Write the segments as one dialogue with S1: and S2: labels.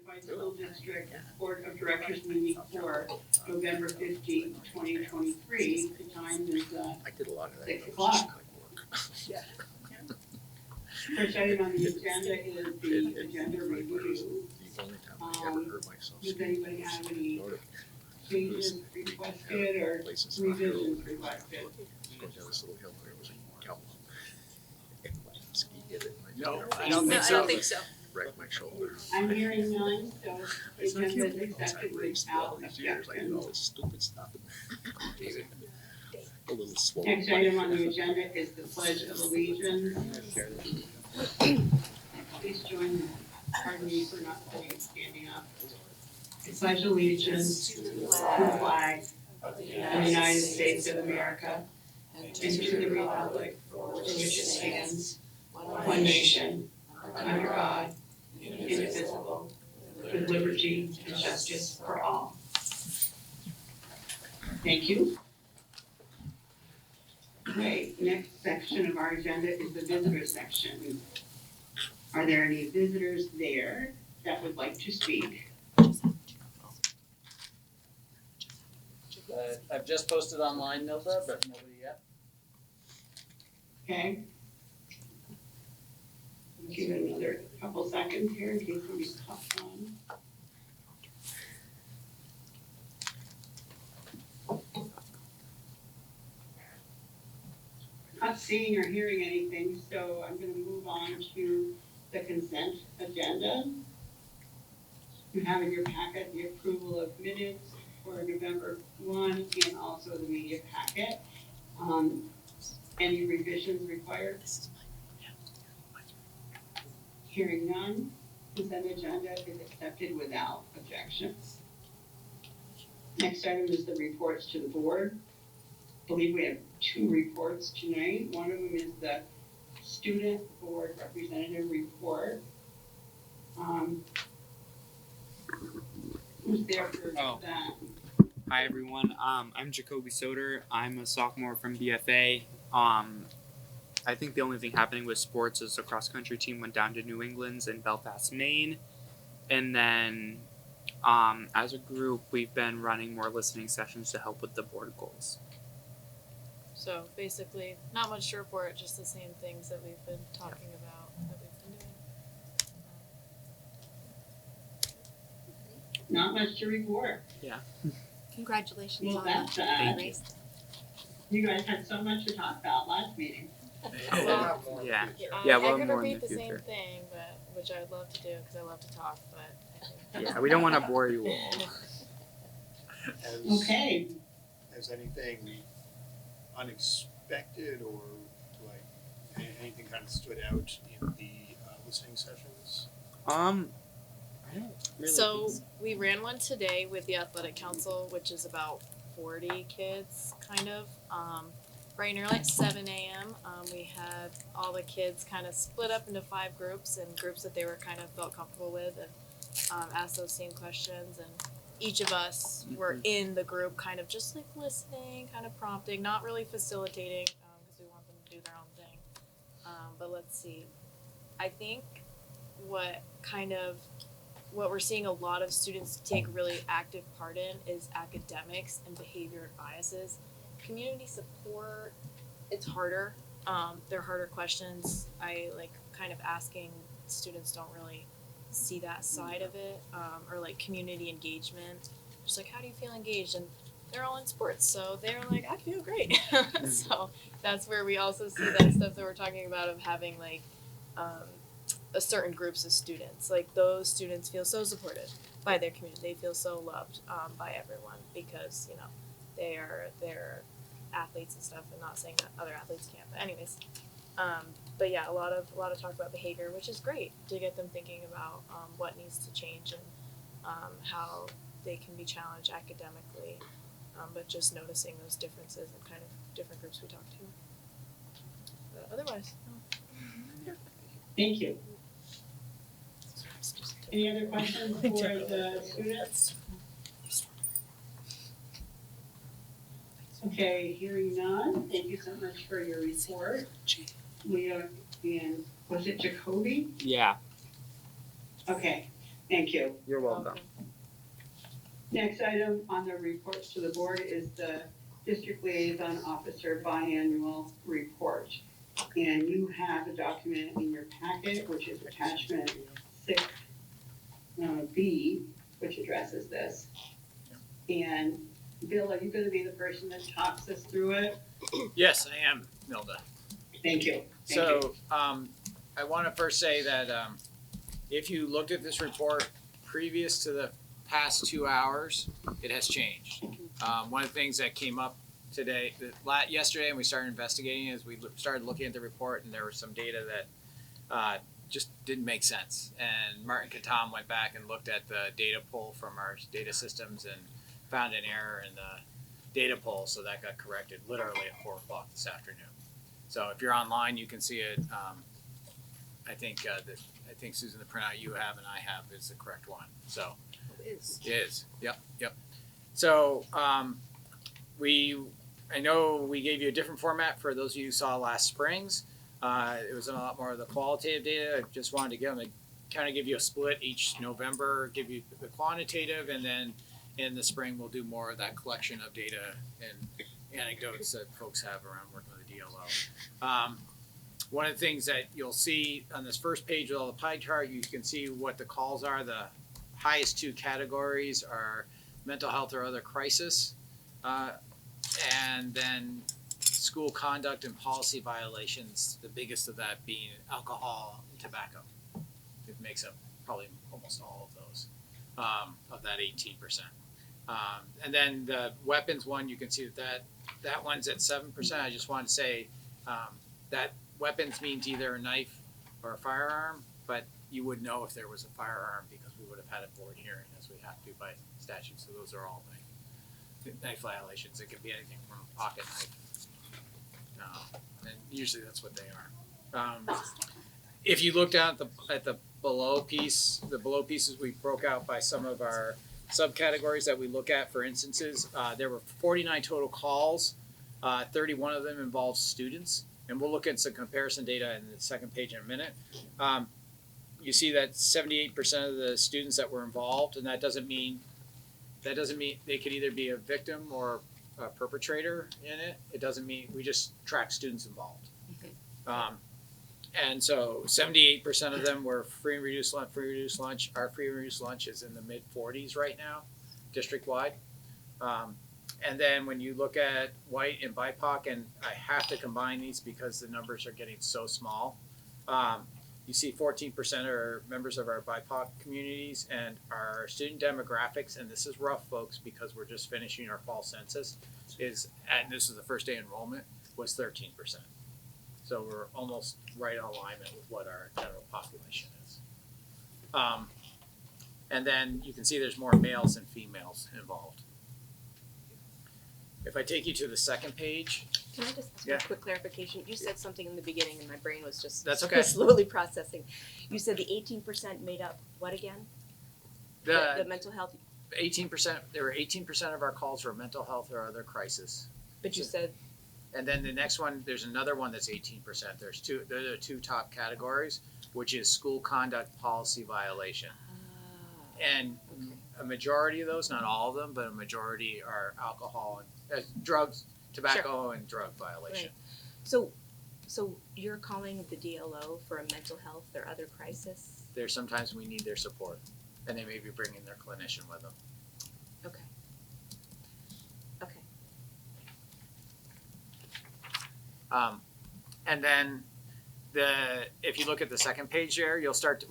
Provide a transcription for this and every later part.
S1: Unified School District Board of Directors meeting for November 15, 2023. The time is
S2: I did a lot of that.
S1: 6 o'clock. First item on the agenda is the agenda review.
S2: The only time I ever heard myself
S1: Does anybody have any changes requested or revisions requested?
S2: Going down this little hill, there was a cow. And my ski hit it.
S3: No,
S2: I
S3: I don't think so.
S2: Wrecked my shoulder.
S1: I'm hearing none, so the
S2: It's like
S1: agenda
S2: you
S1: is accepted
S2: raced all
S1: without
S2: these years. I did all
S1: objection.
S2: this stupid stuff. A little swollen.
S1: Next item on the agenda is the Pledge of Allegiance. Please join me. Pardon me for not standing up. I pledge allegiance to the flag of the United States of America and to the republic for which it stands, one nation, under God, indivisible, with liberty and justice for all. Thank you. Okay, next section of our agenda is the visitor section. Are there any visitors there that would like to speak?
S3: I've just posted online, Nilda, but nobody yet.
S1: Okay. Give it another couple seconds here in case somebody pops on. Not seeing or hearing anything, so I'm gonna move on to the consent agenda. You have in your packet the approval of minutes for November 1 and also the media packet. Any revisions required? Hearing none, consent agenda is accepted without objections. Next item is the reports to the board. I believe we have 2 reports tonight. One of them is the student board representative report. Who's there for that?
S4: Hi everyone. I'm Jacoby Soder. I'm a sophomore from BFA. I think the only thing happening with sports is the cross country team went down to New England's in Belfast, Maine, and then as a group we've been running more listening sessions to help with the board goals.
S5: So basically, not much to report, just the same things that we've been talking about, that we've been doing.
S1: Not much to report.
S6: Congratulations
S1: Well,
S6: on
S1: that's
S6: the
S4: Thank you.
S6: race.
S1: You guys had so much to talk about last meeting.
S5: Well,
S4: Yeah.
S5: I
S4: Yeah, we'll
S5: could
S4: have more in
S5: repeat
S4: the
S5: the same
S4: future.
S5: thing, but which I would love to do because I love to talk, but I think
S4: Yeah, we don't want to bore you all.
S1: Okay,
S7: Has anything unexpected or like anything kind of stood out in the listening sessions?
S4: I don't really
S5: So
S4: think
S5: we ran one today with the athletic council, which is about 40 kids, kind of. Bright and early at 7 a.m. We had all the kids kind of split up into 5 groups and groups that they were kind of felt comfortable with and asked those same questions. And each of us were in the group kind of just like listening, kind of prompting, not really facilitating because we want them to do their own thing. But let's see. I think what we're seeing a lot of students take really active part in is academics and behavior and biases. Community support, it's harder. They're harder questions. I like kind of asking students don't really see that side of it, or like community engagement. Just like, how do you feel engaged? And they're all in sports, so they're like, I feel great. So that's where we also see that stuff that we're talking about of having like a certain groups of students. Like those students feel so supported by their community. They feel so loved by everyone because, you know, they're athletes and stuff, and not saying that other athletes can't, but anyways. But yeah, a lot of talk about behavior, which is great to get them thinking about what needs to change and how they can be challenged academically, but just noticing those differences and kind of different groups we talk to. But otherwise, no.
S1: thank you. Any other questions for the students? Okay, hearing none, thank you so much for your report. We are in, was it Jacoby?
S4: Yeah.
S1: Okay, Thank you.
S4: You're welcome.
S1: Next item on the reports to the board is the district liaison officer biannual report. And you have a document in your packet, which is attachment 6B, which addresses this. And Bill, are you gonna be the person that talks us through it?
S3: Yes, I am, Milda.
S1: Thank you. Thank you.
S3: So, I wanna first say that, if you looked at this report previous to the past 2 hours, it has changed. One of the things that came up today, yesterday, and we started investigating, is we started looking at the report, and there was some data that just didn't make sense. And Martin Katam went back and looked at the data pull from our data systems and found an error in the data pull, so that got corrected literally at 4 o'clock this afternoon. So if you're online, you can see it. I think Susan, the printout you have and I have is the correct one. So it is. Yep. So I know we gave you a different format for those of you who saw last spring's. It was a lot more of the qualitative data. I just wanted to kind of give you a split each November, give you the quantitative, and then in the spring we'll do more of that collection of data and anecdotes that folks have around working with the DLO. One of the things that you'll see on this first page with all the pie chart, you can see what the calls are. The highest 2 categories are mental health or other crisis, and then school conduct and policy violations, the biggest of that being alcohol and tobacco. It makes up probably almost all of those, of that 18%. And then the weapons one, you can see that one's at 7%. I just wanted to say that weapons means either a knife or a firearm, but you would know if there was a firearm because we would have had a board hearing as we have to by statute. So those are all knife violations. It could be anything from a pocket knife. And usually that's what they are. If you looked at the below piece, the below pieces we broke out by some of our subcategories that we look at for instances. There were 49 total calls. 31 of them involved students. And we'll look at some comparison data in the second page in a minute. You see that 78% of the students that were involved, and that doesn't mean they could either be a victim or a perpetrator in it. It doesn't mean we just track students involved. And so 78% of them were free and reduced lunch. Our free and reduced lunch is in the mid 40s right now, district wide. And then when you look at white and BIPOC, and I have to combine these because the numbers are getting so small. You see 14% are members of our BIPOC communities, and our student demographics, and this is rough, folks, because we're just finishing our fall census, and this is the first day enrollment, was 13%. So we're almost right in alignment with what our general population is. And then you can see there's more males than females involved. If I take you to the second page.
S6: Can I just ask
S3: Yeah.
S6: a quick clarification? You said something in the beginning and my brain was just
S3: That's okay.
S6: slowly processing. You said the 18% made up what again? The
S3: The
S6: mental health,
S3: 18%, there were 18% of our calls for mental health or other crisis.
S6: but you said,
S3: And then the next one, there's another one that's 18%. There are 2 top categories, which is school conduct policy violation. And a majority of those, not all of them, but a majority are alcohol and drugs, tobacco and drug violation.
S6: so you're calling the DLO for a mental health or other crisis?
S3: There's sometimes we need their support, and they may be bringing their clinician with them.
S6: Okay.
S3: And then if you look at the second page there, you'll start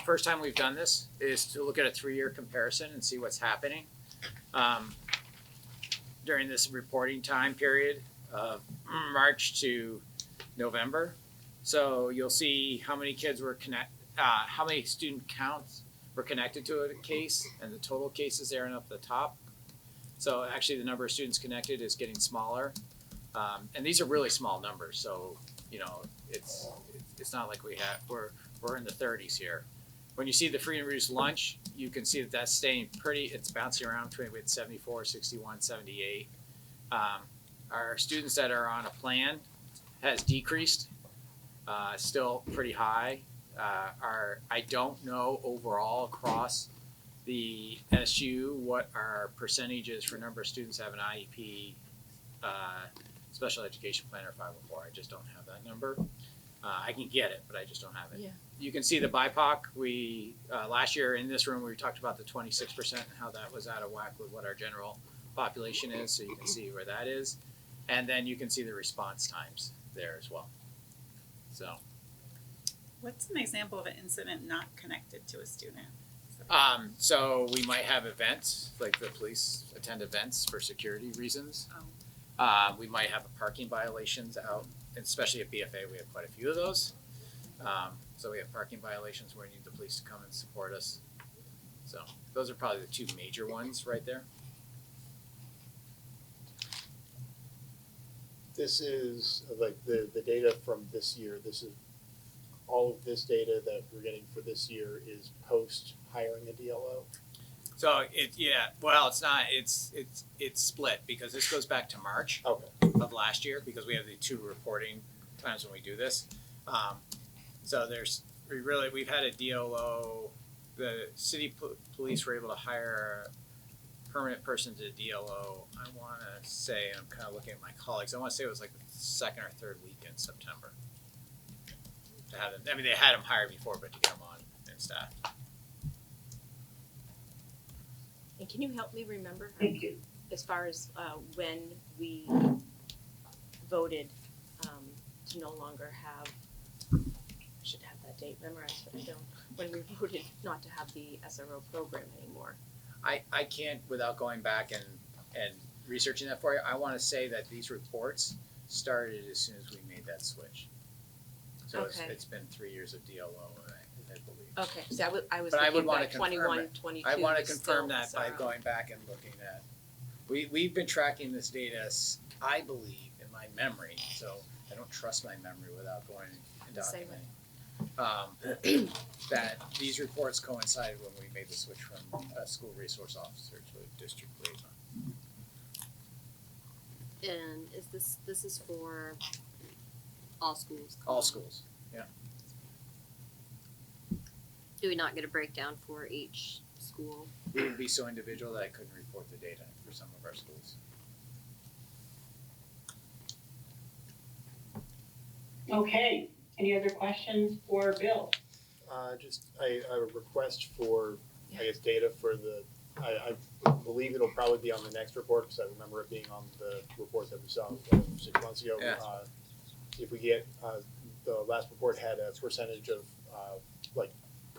S3: first time we've done this is to look at a 3-year comparison and see what's happening during this reporting time period of March to November. So you'll see how many kids were how many student counts were connected to a case, and the total cases there and up the top. So actually the number of students connected is getting smaller. And these are really small numbers, so it's not like we're in the 30s here. When you see the free and reduced lunch, you can see that that's staying it's bouncing around between 74, 61, 78. Our students that are on a plan has decreased, still pretty high. I don't know overall across the SU what our percentage is for number of students have an IEP, special education plan or 504. I just don't have that number. I can get it, but I just don't have it.
S6: Yeah.
S3: You can see the BIPOC. We last year in this room we talked about the 26% and how that was out of whack with what our general population is. So you can see where that is, and then you can see the response times there as well. So.
S8: What's an example of an incident not connected to a student?
S3: So we might have events, like the police attend events for security reasons. We might have parking violations out, especially at BFA, we have quite a few of those. So we have parking violations where we need the police to come and support us. So those are probably the two major ones right there.
S7: This is like the data from this year. This is all of this data that we're getting for this year is post hiring a DLO.
S3: So it's not, it's split because this goes back to March
S7: Okay.
S3: of last year because we have the two reporting times when we do this. So we've had a DLO, the city police were able to hire a permanent person to DLO. I want to say, I'm kind of looking at my colleagues, I want to say it was like the second or third week in September. To have them, I mean, they had them hired before, but to get them on and staff.
S6: And can you help me remember
S1: Thank you.
S6: as far as when we voted to no longer have, I should have that date memorized, but I don't, when we voted not to have the SRO program anymore?
S3: I can't, without going back and researching that for you, I want to say that these reports started as soon as we made that switch. So
S6: Okay.
S3: it's been 3 years of DLO, I believe.
S6: Okay, so I was
S3: But I would
S6: thinking
S3: wanna
S6: like
S3: confirm
S6: 21,
S3: it.
S6: 22
S3: I want to
S6: still
S3: confirm that by
S6: SRO.
S3: going back and looking at, we've been tracking this data, I believe, in my memory, so I don't trust my memory without going and
S6: The same
S3: documenting. That these reports coincided when we made the switch from a school resource officer to a district liaison.
S9: And is this is for all schools?
S3: All schools.
S9: Do we not get a breakdown for each school?
S3: We would be so individual that I couldn't report the data for some of our schools.
S1: Okay, any other questions for Bill?
S7: Just a request for, I guess, data for the, I believe it'll probably be on the next report, because I remember it being on the report that we saw 6 months ago.
S3: Yeah.
S7: If we get, the last report had a percentage of, like,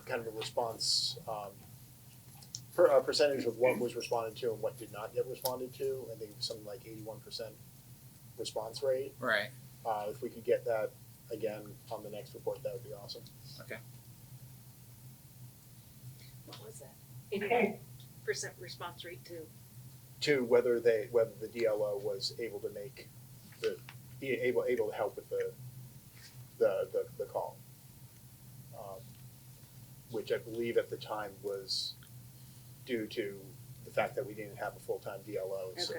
S7: kind of a response, a percentage of what was responded to and what did not get responded to. I think it was something like 81% response rate.
S3: Right.
S7: If we could get that again on the next report, that would be awesome.
S3: Okay.
S6: What was that?
S1: Okay,
S6: 81% response rate too.
S7: To whether the DLO was able to make able to help with the call, which I believe at the time was due to the fact that we didn't have a full-time DLO, so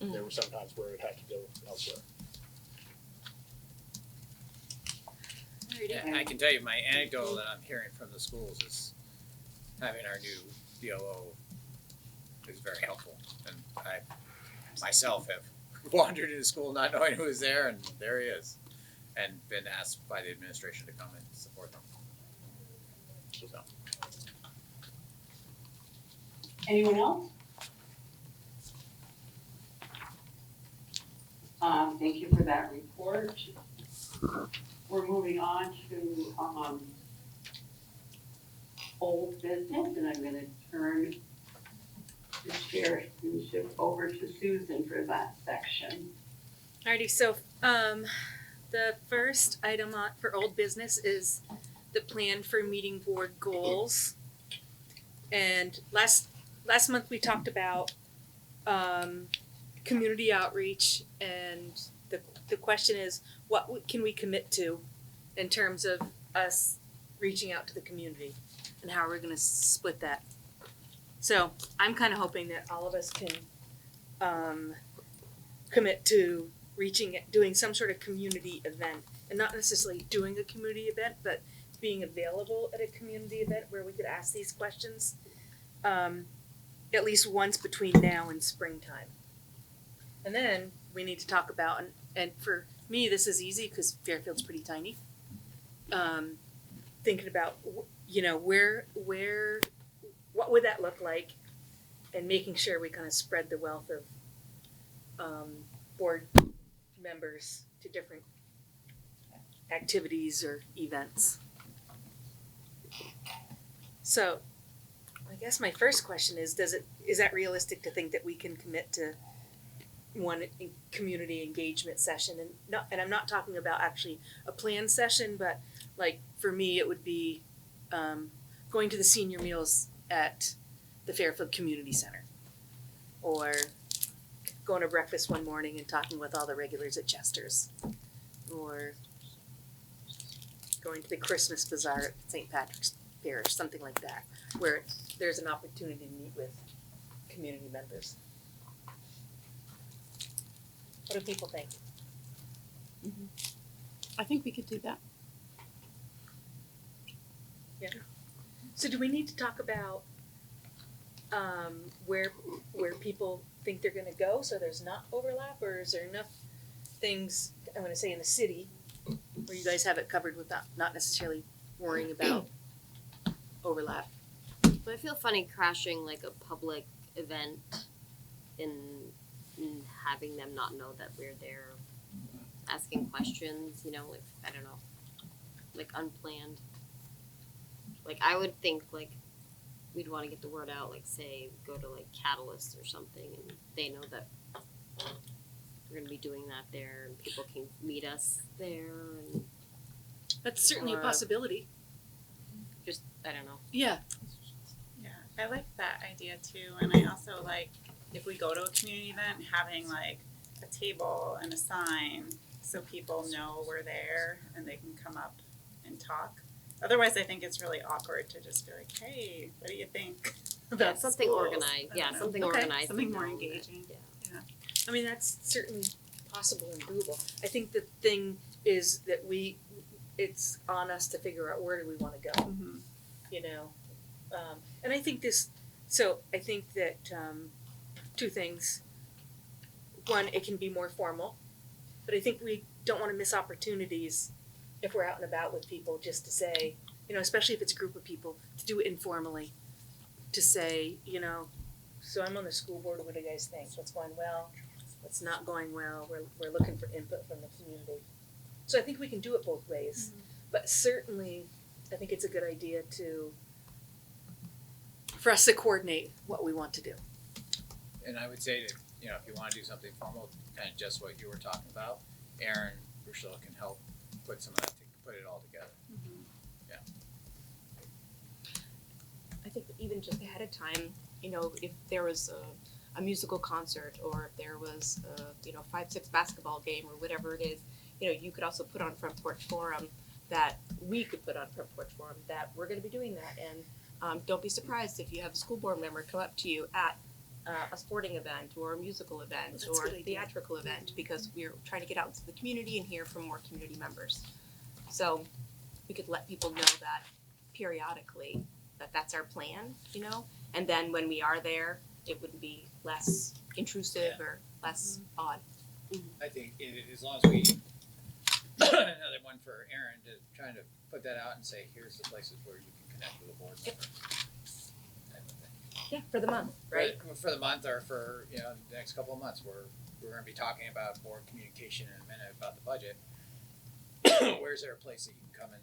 S7: there were some times where it had to go elsewhere.
S3: Yeah, I can tell you my anecdotal that I'm hearing from the schools is having our new DLO is very helpful. And I myself have wandered into school not knowing who was there, and there he is, and been asked by the administration to come and support them. So.
S1: anyone else? Thank you for that report. We're moving on to, old business, and I'm gonna turn the chairmanship over to Susan for that section.
S10: Alrighty, so the first item for old business is the plan for meeting board goals. And last month we talked about community outreach, and the question is, what can we commit to in terms of us reaching out to the community, and how are we going to split that? So I'm kind of hoping that all of us can commit to doing some sort of community event, and not necessarily doing a community event, but being available at a community event where we could ask these questions, at least once between now and springtime. And then we need to talk about, and for me, this is easy because Fairfield's pretty tiny. Thinking about, you know, what would that look like, and making sure we kind of spread the wealth of board members to different activities or events. So, I guess my first question is that realistic to think that we can commit to one community engagement session? And I'm not talking about actually a planned session, but like for me it would be going to the senior meals at the Fairfield Community Center, or going to breakfast one morning and talking with all the regulars at Chester's, or going to the Christmas bazaar at St. Patrick's Parish, something like that, where there's an opportunity to meet with community members. What do people think?
S11: I think we could do that.
S10: So do we need to talk about where people think they're gonna go so there's not overlap, or is there enough things, I'm gonna say in the city, where you guys have it covered with not necessarily worrying about overlap?
S9: But I feel funny crashing like a public event and having them not know that we're there asking questions, you know, like, I don't know, like unplanned. Like, I would think, like, we'd want to get the word out, like, say, go to, like, Catalyst or something, and they know that we're going to be doing that there, and people can meet us there, and
S10: That's certainly a
S9: Or-
S10: possibility.
S9: just, I don't know.
S10: Yeah.
S8: Yeah, I like that idea too, and I also like if we go to a community event, having like a table and a sign so people know we're there and they can come up and talk. Otherwise, I think it's really awkward to just be like, "Hey, what do you think about
S9: Something
S8: schools?"
S9: organized.
S8: I
S9: Yeah,
S8: don't know.
S9: something
S10: Okay,
S9: organized.
S8: something
S9: and
S8: more
S9: known that-
S8: engaging.
S9: yeah.
S10: I mean, that's certainly possible and doable. I think the thing is that it's on us to figure out where do we wanna go.
S8: Mhm.
S10: You know, and I think that two things. One, it can be more formal, but I think we don't want to miss opportunities if we're out and about with people just to say, you know, especially if it's a group of people, to do it informally, to say, you know, so I'm on the school board, what do you guys think? What's going well? What's not going well? We're looking for input from the community. So I think we can do it both ways, but certainly I think it's a good idea for us to coordinate what we want to do.
S3: And I would say that, you know, if you wanna do something formal, kind of just what you were talking about, Aaron Rochelle can help put some of that, put it all together.
S6: I think even just ahead of time, you know, if there was a musical concert, or if there was a, you know, 5-6 basketball game or whatever it is, you know, you could also put on Front Porch Forum that we could put on Front Porch Forum that we're gonna be doing that, and don't be surprised if you have a school board member come up to you at a sporting event or a musical event
S10: That's a
S6: or
S10: good
S6: a
S10: idea.
S6: theatrical event, because we're trying to get out into the community and hear from more community members. So we could let people know that periodically, that that's our plan, you know, and then when we are there, it would be less intrusive or less odd.
S3: I think as long as we, another one for Aaron, to trying to put that out and say, here's the places where you can connect with a board member. Type of thing.
S6: Yeah, for the month, right?
S3: For the month, or for, you know, the next couple of months, we're gonna be talking about board communication in a minute about the budget. Where's there a place that you can come and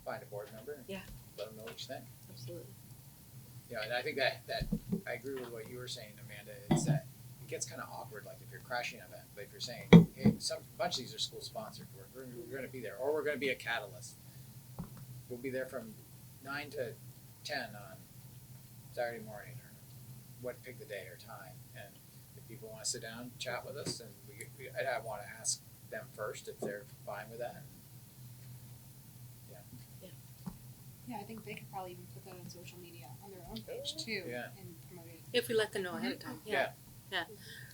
S3: find a board member and
S6: Yeah.
S3: let them know what you think?
S6: Absolutely.
S3: Yeah, and I think that I agree with what you were saying, Amanda, is that it gets kind of awkward, like if you're crashing an event, but if you're saying, hey, a bunch of these are school sponsored, we're gonna be there, or we're gonna be a catalyst. We'll be there from 9 to 10 on Saturday morning, or pick the day or time, and if people wanna sit down, chat with us, and I wanna ask them first if they're fine with that.
S11: Yeah, I think they could probably even put that on social media on their own page too,
S3: Yeah.
S11: and promote it.
S10: If we let them know ahead of time, yeah.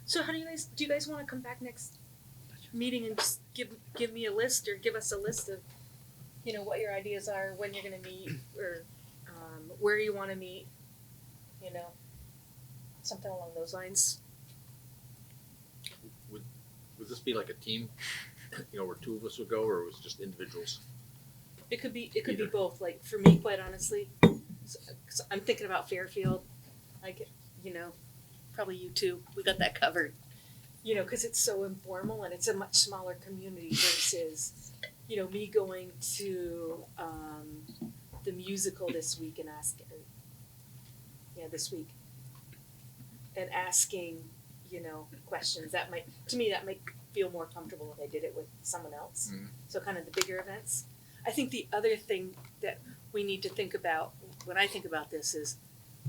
S10: So how do you guys wanna come back next meeting and just give me a list, or give us a list of you know, what your ideas are, when you're gonna meet, or where you wanna meet, you know, something along those lines.
S2: Would this be like a team, you know, where two of us would go, or it was just individuals?
S10: It could be
S2: Either.
S10: both, like, for me, quite honestly, so I'm thinking about Fairfield, like, you know, probably you too, we got that covered. You know, cause it's so informal and it's a much smaller community versus, you know, me going to, the musical this week and this week. And asking, you know, questions, to me, that might feel more comfortable if I did it with someone else.
S2: Mhm.
S10: So kind of the bigger events. I think the other thing that we need to think about, when I think about this, is,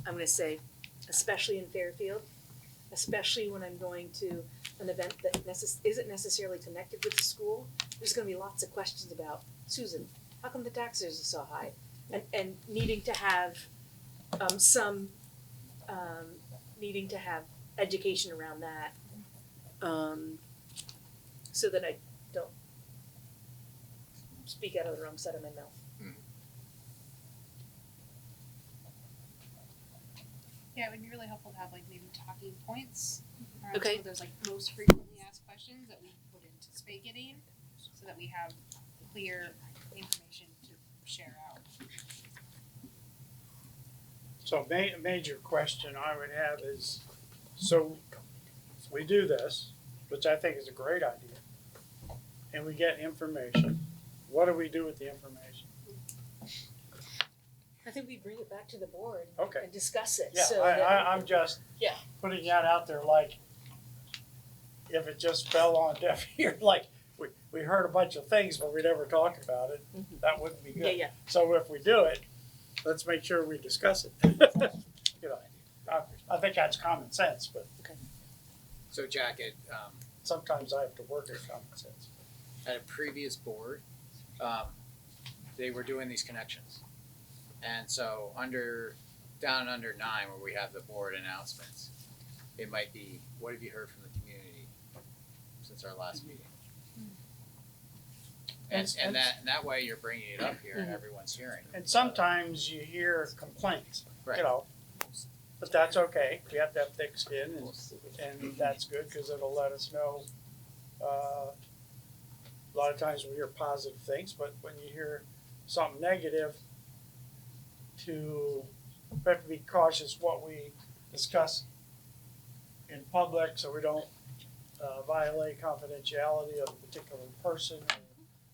S10: I'm gonna say, especially in Fairfield, especially when I'm going to an event that isn't necessarily connected with the school, there's gonna be lots of questions about, Susan, how come the taxes are so high? And needing to have needing to have education around that, so that I don't speak out of the wrong side of my mouth.
S11: Yeah, it would be really helpful to have like maybe talking points around
S10: Okay.
S11: some of those like most frequently asked questions that we put into Spaghetti, so that we have clear information to share out.
S12: So a major question I would have is, so we do this, which I think is a great idea, and we get information. What do we do with the information?
S10: I think we bring it back to the board
S12: Okay.
S10: and discuss it,
S12: Yeah,
S10: so that.
S12: I'm just
S10: Yeah.
S12: putting that out there, like, if it just fell on deaf ears, like, we heard a bunch of things, but we never talked about it,
S10: Mhm.
S12: that wouldn't be good.
S10: Yeah.
S12: So if we do it, let's make sure we discuss it. You know, I think that's common sense, but
S3: So Jack,
S12: sometimes I have to work at common sense.
S3: at a previous board, they were doing these connections. And so down under 9 where we have the board announcements, it might be, what have you heard from the community since our last meeting? And that way you're bringing it up here and everyone's hearing.
S12: And sometimes you hear complaints,
S3: Right.
S12: you know, but that's okay. We have to have thick skin, and that's good because it'll let us know. A lot of times we hear positive things, but when you hear something negative, we have to be cautious what we discuss in public so we don't violate confidentiality of a particular person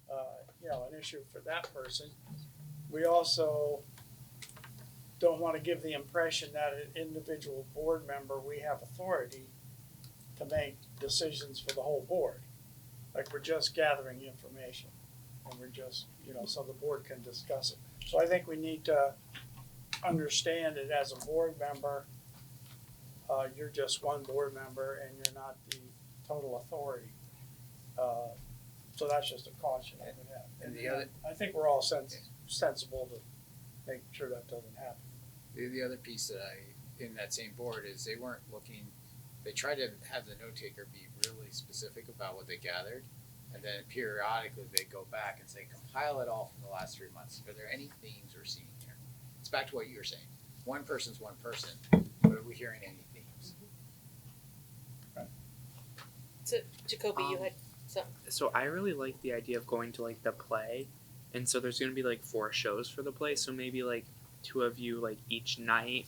S12: or you know, an issue for that person. We also don't want to give the impression that an individual board member, we have authority to make decisions for the whole board. Like, we're just gathering information and we're just, you know, so the board can discuss it. So I think we need to understand it as a board member. You're just one board member and you're not the total authority. So that's just a caution I would have.
S3: And the other-
S12: I think we're all sensible to make sure that doesn't happen.
S3: The other piece that in that same board is they tried to have the note taker be really specific about what they gathered. And then periodically they go back and say, compile it all from the last 3 months. Are there any themes we're seeing here? It's back to what you were saying. One person's one person, but are we hearing any themes?
S10: So Jacoby, you had something.
S4: So I really like the idea of going to like the play, and so there's gonna be like 4 shows for the play. So maybe like 2 of you like each night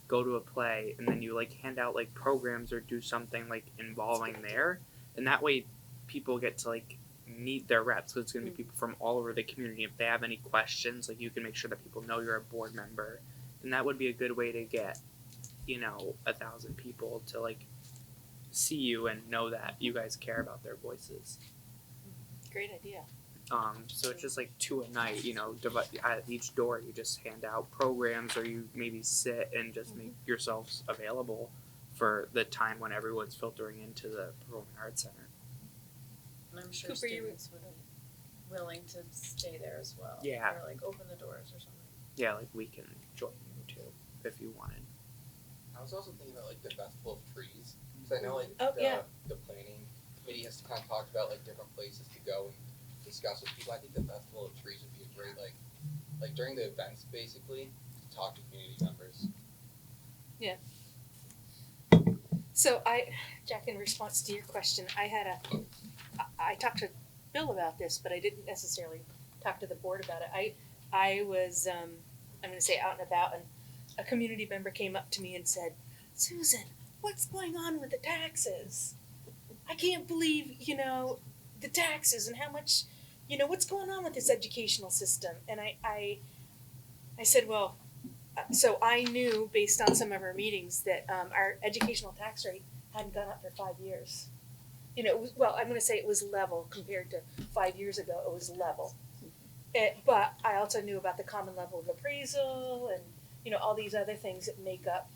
S4: go to a play, and then you like hand out like programs or do something like involving there, and that way people get to like meet their reps. So it's gonna be people from all over the community. If they have any questions, like you can make sure that people know you're a board member, and that would be a good way to get, 1,000 people to like see you and know that you guys care about their voices.
S10: Great idea.
S4: So it's just like 2 a night, at each door you just hand out programs, or you maybe sit and just make yourselves available for the time when everyone's filtering into the Performing Arts Center.
S8: And I'm sure
S10: Cooper, you-
S8: students would be willing to stay there as well.
S4: Yeah.
S8: Or like open the doors or something.
S4: Yeah, like we can join you too if you wanted.
S13: I was also thinking about like the Festival of Trees, because I know like
S10: Oh, yeah.
S13: the planning committee has kind of talked about like different places to go and discuss with people. I think the Festival of Trees would be a great like during the events basically to talk to community members.
S10: So Jack, in response to your question, I talked to Bill about this, but I didn't necessarily talk to the board about it. I was, I'm gonna say out and about, and a community member came up to me and said, Susan, what's going on with the taxes? I can't believe, the taxes and how much, what's going on with this educational system? And I said, well, so I knew based on some of our meetings that our educational tax rate hadn't gone up for 5 years. It was, well, I'm going to say it was level compared to 5 years ago. It was level. But I also knew about the common level of appraisal and all these other things that make up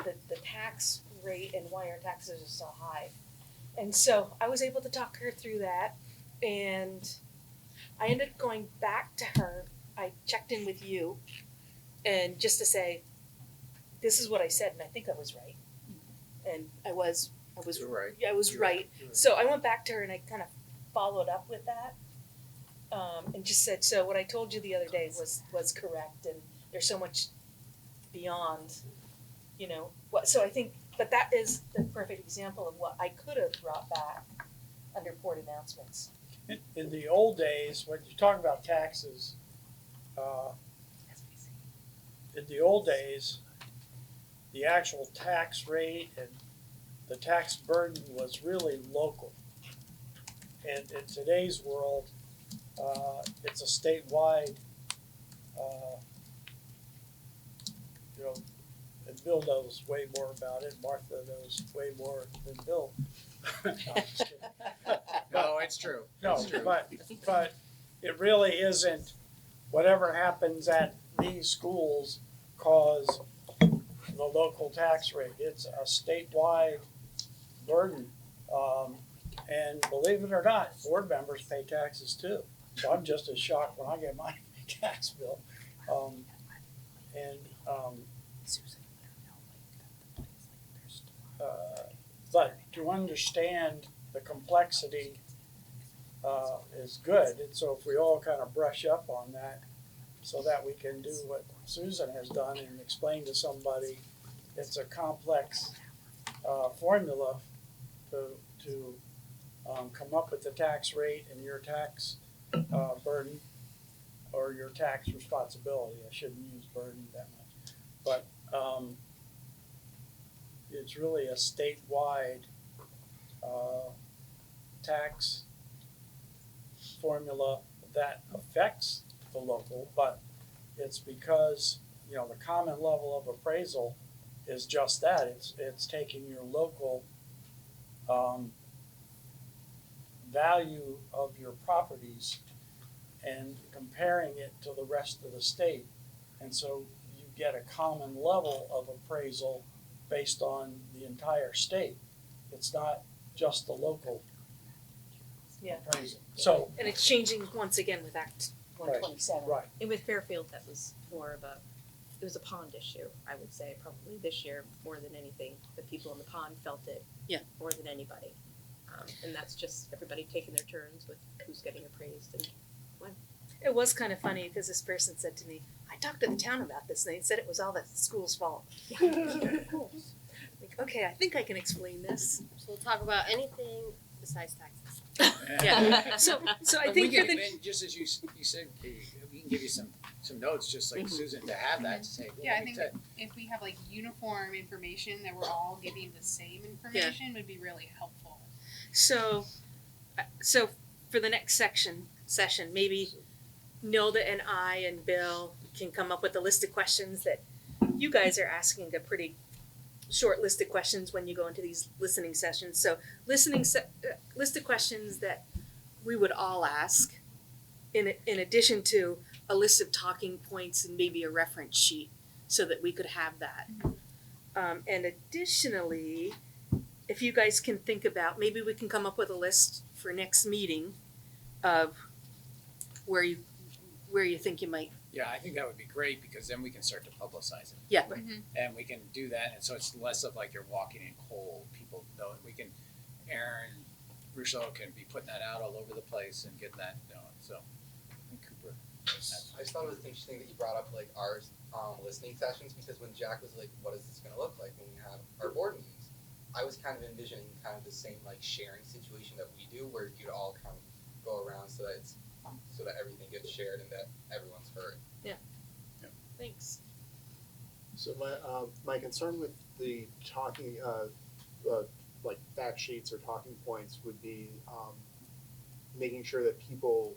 S10: the tax rate and why our taxes are so high. And so I was able to talk her through that, and I ended up going back to her. I checked in with you. And just to say, this is what I said, and I think I was right. And I was
S2: You're right.
S10: Yeah, I was
S2: You're
S10: right. So I went back to her and I kind of followed up with that, and just said, so what I told you the other day was correct, and there's so much beyond, what. So I think, but that is the perfect example of what I could have brought back under board announcements.
S12: In the old days, when you talk about taxes, in the old days, the actual tax rate and the tax burden was really local. And in today's world, it's a statewide, and Bill knows way more about it, Martha knows way more than Bill. No, I'm just kidding.
S3: No, it's true.
S12: No,
S3: It's true.
S12: but it really isn't, whatever happens at these schools cause the local tax rate. It's a statewide burden. And believe it or not, board members pay taxes too. So I'm just as shocked when I get my tax bill. But to understand the complexity is good. And so if we all kind of brush up on that, so that we can do what Susan has done and explain to somebody it's a complex formula to come up with the tax rate and your tax burden or your tax responsibility. I shouldn't use burden that much. But it's really a statewide tax formula that affects the local, but it's because the common level of appraisal is just that. It's taking your local value of your properties and comparing it to the rest of the state, and so you get a common level of appraisal based on the entire state. It's not just the local appraisal. So
S10: And it's changing once again with Act 127.
S12: right.
S6: And with Fairfield, that was more of it was a pond issue, I would say, probably this year more than anything. The people in the pond felt it more than anybody. And that's just everybody taking their turns with who's getting appraised and when.
S10: It was kind of funny because this person said to me, I talked to the town about this and they said it was all the school's fault. Cool. Like, okay, I think I can explain this.
S9: So we'll talk about anything besides taxes.
S10: Yeah. So I
S3: But
S10: think
S3: we
S10: for
S3: can
S10: the
S3: even, just as you said, we can give you some notes, just like Susan, to have that to say. Well,
S11: Yeah, I
S3: let me
S11: think
S3: tell-
S11: if we have like uniform information that we're all giving the same information would be really helpful.
S10: So for the next session, maybe Nilda and I and Bill can come up with a list of questions that you guys are asking, a pretty short list of questions when you go into these listening sessions. So list of questions that we would all ask in addition to a list of talking points and maybe a reference sheet so that we could have that. And additionally, if you guys can think about, maybe we can come up with a list for next meeting of where you think you might.
S3: Yeah, I think that would be great because then we can start to publicize it.
S10: Yeah.
S3: And we can do that, and so it's less of like you're walking in cold. People know we can. Aaron Russo can be putting that out all over the place and getting that going, so. And Cooper.
S13: I just thought it was interesting that you brought up like our listening sessions, because when Jack was like, "What is this going to look like when we have our board meetings?" I was kind of envisioning kind of the same like sharing situation that we do, where you'd all kind of go around so that everything gets shared and that everyone's heard.
S10: Thanks.
S7: So my concern with the talking like fact sheets or talking points would be making sure that people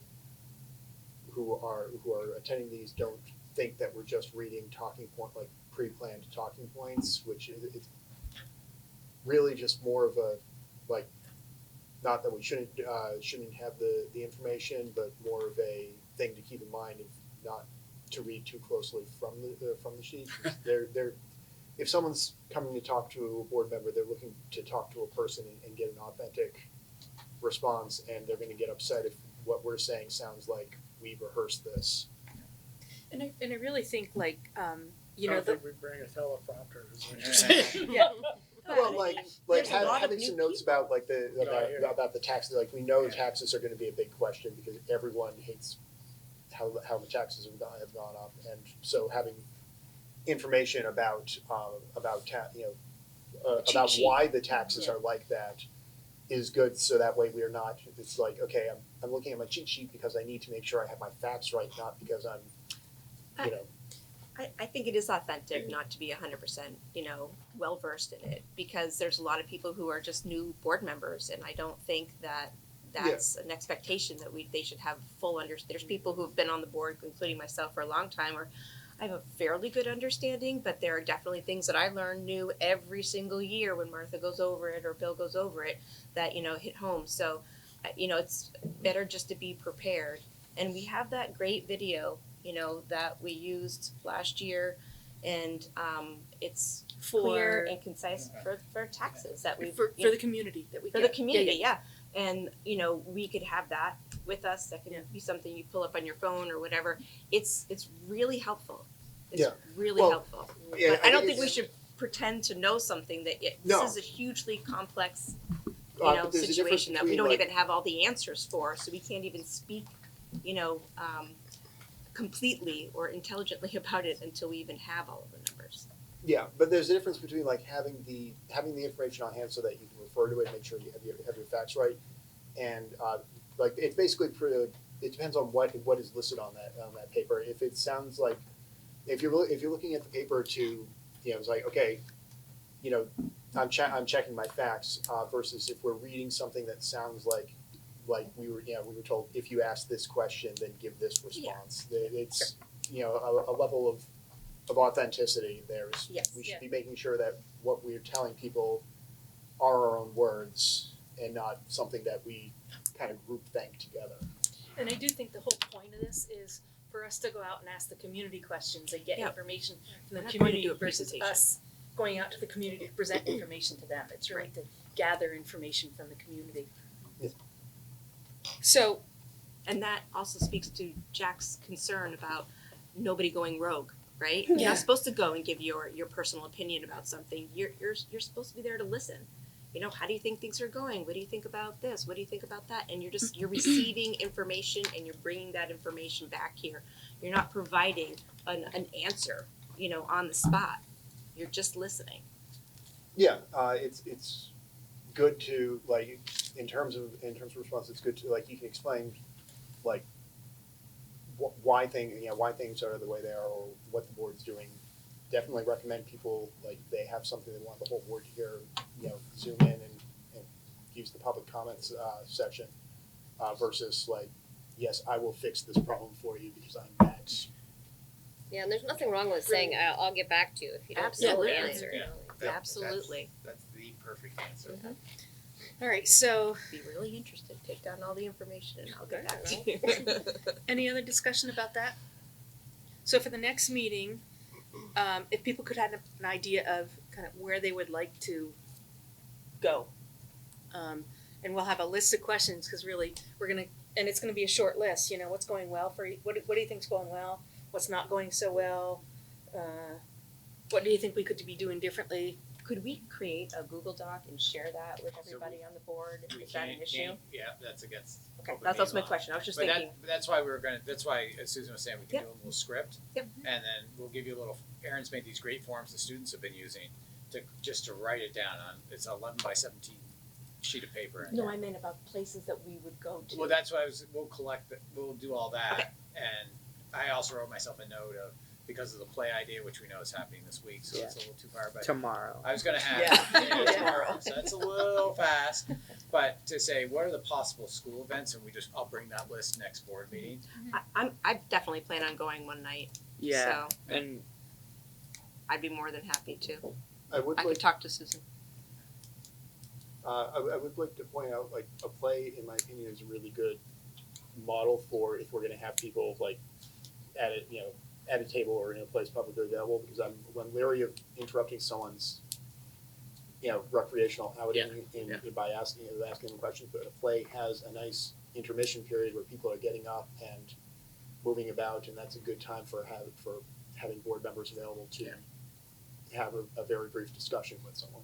S7: who are attending these don't think that we're just reading talking point like pre-planned talking points, which it's really just more of a like, not that we shouldn't have the information, but more of a thing to keep in mind of not to read too closely from the sheet. They're if someone's coming to talk to a board member, they're looking to talk to a person and get an authentic response, and they're going to get upset if what we're saying sounds like we rehearsed this.
S10: And I really think like
S12: I
S10: you know
S12: don't
S10: the
S12: think we bring a teleprompter, is what you're saying.
S10: yeah.
S7: Well, like
S6: There's a lot of
S7: having
S6: new
S7: some notes about like about the taxes. Like we know
S12: Yeah.
S7: taxes are going to be a big question because everyone hates how the taxes have gone up, and so having information about about
S10: sheet.
S7: why the taxes are like that is good. So that way we are not. It's like, okay, I'm looking at my cheat sheet because I need to make sure I have my facts right, not because I'm, you know.
S6: I think it is authentic not to be 100%, well versed in it, because there's a lot of people who are just new board members, and I don't think that that's an expectation that they should have full There's people who've been on the board, including myself, for a long time, where I have a fairly good understanding, but there are definitely things that I learn new every single year when Martha goes over it or Bill goes over it that hit home. So, it's better just to be prepared. And we have that great video that we used last year, and it's clear and concise for taxes that we
S10: for the community that we
S6: for
S10: get.
S6: the community, yeah. And we could have that with us. That can be something you pull up on your phone or whatever. It's really helpful. It's really helpful.
S7: Yeah,
S6: But I don't think
S7: it's-
S6: we should pretend to know something that
S7: No.
S6: this is a hugely complex
S7: But there's a difference
S6: situation that we
S7: between,
S6: don't
S7: like-
S6: even have all the answers for, so we can't even speak completely or intelligently about it until we even have all of the numbers.
S7: Yeah, but there's a difference between like having the information on hand so that you can refer to it, make sure you have your facts right, and like it's basically it depends on what is listed on that paper. If it sounds like if you're looking at the paper to it's like, okay, I'm checking my facts versus if we're reading something that sounds like we were told, if you ask this question then give this response. It's a level of authenticity there.
S6: Yes.
S7: We should be making sure that what we're telling people are our own words and not something that we kind of group think together.
S10: And I do think the whole point of this is for us to go out and ask the community questions and get information from
S6: We're
S10: the
S6: not going to
S10: community
S6: do a
S10: versus
S6: presentation.
S10: us going out to the community to present information to them. It's really to gather information from the community.
S7: Yes.
S10: So,
S6: And that also speaks to Jack's concern about nobody going rogue, right?
S10: Yeah.
S6: You're not supposed to go and give your personal opinion about something. You're supposed to be there to listen. How do you think things are going? What do you think about this? What do you think about that? And you're receiving information and you're bringing that information back here. You're not providing an answer, on the spot. You're just listening.
S7: Yeah, it's good to like in terms of response. It's good to like you can explain like why things are the way they are or what the board's doing. Definitely recommend people like if they have something they want the whole board to hear, zoom in and use the public comments section versus like, yes, I will fix this problem for you because I'm Max.
S9: Yeah, and there's nothing wrong with saying, I'll get back to you if you don't know
S6: Absolutely.
S9: the answer.
S3: Yeah.
S6: Absolutely.
S3: That's the perfect answer.
S6: Mm-hmm.
S10: all right, so
S6: Be really interested. Take down all the information and I'll get back to
S9: Okay.
S6: you.
S10: any other discussion about that? So for the next meeting, if people could have an idea of kind of where they would like to go. And we'll have a list of questions, because really, and it's gonna be a short list, what's going well for you, what do you think's going well, what's not going so well, what do you think we could be doing differently,
S6: Could we create a Google Doc and share that with everybody on the board?
S3: We
S6: Is that an
S3: can't-
S6: issue?
S3: can't- Yeah, that's against.
S6: Okay,
S3: open
S6: that's
S3: meeting
S6: my
S3: law.
S6: question, I was just
S3: But
S6: thinking.
S3: that's why that's why, as Susan was saying, we can
S6: Yep.
S3: do a little script.
S6: Yep.
S3: And then we'll give you a little, Aaron's made these great forms the students have been using to write it down on, it's 11 by 17 sheet of paper.
S6: No, I meant about places that we would go to.
S3: Well, that's why we'll do all that. And I also wrote myself a note of, because of the play idea, which we know is happening this week, so it's a little too far, but
S4: Tomorrow.
S3: I was gonna have,
S6: Yeah.
S3: tomorrow, so it's a little fast, but to say, what are the possible school events, and I'll bring that list next board meeting.
S6: I definitely plan on going one night,
S4: Yeah.
S6: so
S4: And
S6: I'd be more than happy to.
S7: I would
S6: I
S7: like
S6: could talk to Susan.
S7: I would like to point out, like, a play, in my opinion, is a really good model for if we're gonna have people like at a table or in a place publicly available, because I'm leery of interrupting someone's recreational outing by asking them questions, but a play has a nice intermission period where people are getting up and moving about, and that's a good time for having board members available to have a very brief discussion with someone.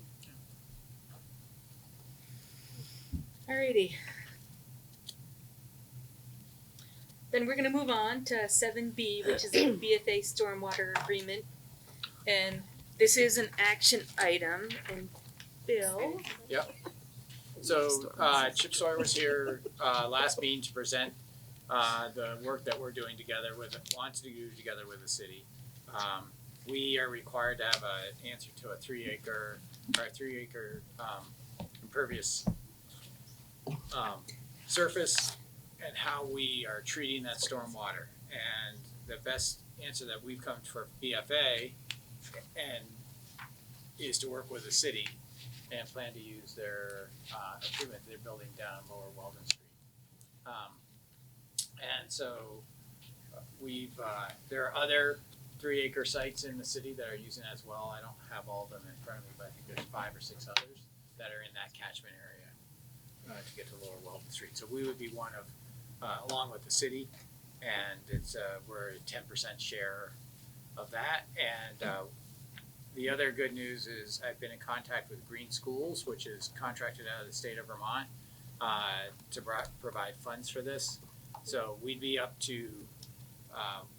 S10: Alrighty. Then we're gonna move on to 7B, which is the BFA stormwater agreement. And this is an action item, and Bill,
S3: So, Chip Sawyer was here, last meeting to present, the work that we're doing together wants to do together with the city. We are required to have an answer to a 3 acre impervious, surface and how we are treating that stormwater. And the best answer that we've come to for BFA is to work with the city and plan to use their equipment they're building down Lower Weldon Street. And so there are other 3 acre sites in the city that are using it as well. I don't have all of them in front of me, but I think there's 5 or 6 others that are in that catchment area to get to Lower Weldon Street. So we would be one of, along with the city, and we're a 10% share of that. And the other good news is I've been in contact with Green Schools, which is contracted out of the state of Vermont, to provide funds for this. So we'd be up to,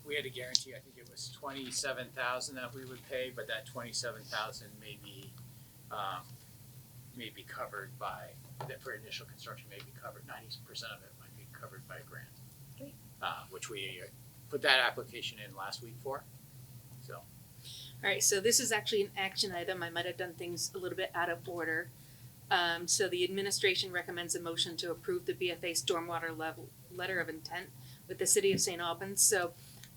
S3: we had to guarantee, I think it was $27,000 that we would pay, but that $27,000 may be covered by, that for initial construction may be covered, 90% of it might be covered by a grant.
S6: Great.
S3: Which we put that application in last week for, so.
S10: alright, so this is actually an action item, I might have done things a little bit out of order. So the administration recommends a motion to approve the BFA stormwater letter of intent with the city of St. Albans. So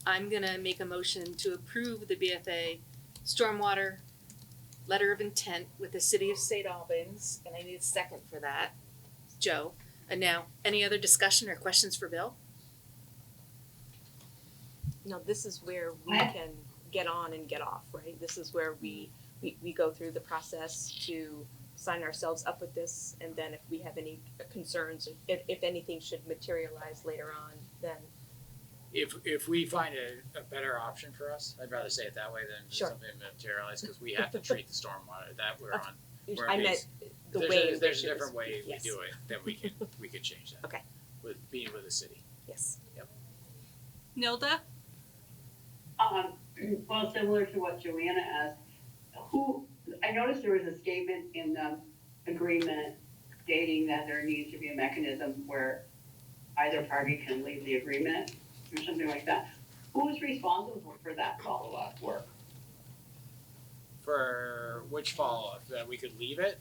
S10: I'm gonna make a motion to approve the BFA stormwater letter of intent with the city of St. Albans, and I need a second for that, Joe. And now, any other discussion or questions for Bill?
S6: No, this is where we can get on and get off, right? This is where we go through the process to sign ourselves up with this, and then if we have any concerns, if anything should materialize later on, then
S3: If we find a better option for us, I'd rather say it that way than
S6: Sure.
S3: something materialize, because we have to treat the stormwater that we're on. We're
S6: I meant
S3: based-
S6: the way in which
S3: There's a
S6: it
S3: different
S6: was-
S3: way we
S6: yes.
S3: do it, then we could change that.
S6: Okay.
S3: With being with the city.
S6: Yes.
S10: Nilda?
S1: Well, similar to what Joanna asked, I noticed there was a statement in the agreement stating that there needs to be a mechanism where either party can leave the agreement or something like that. Who is responsible for that follow-up work?
S3: For which follow-up, that we could leave it?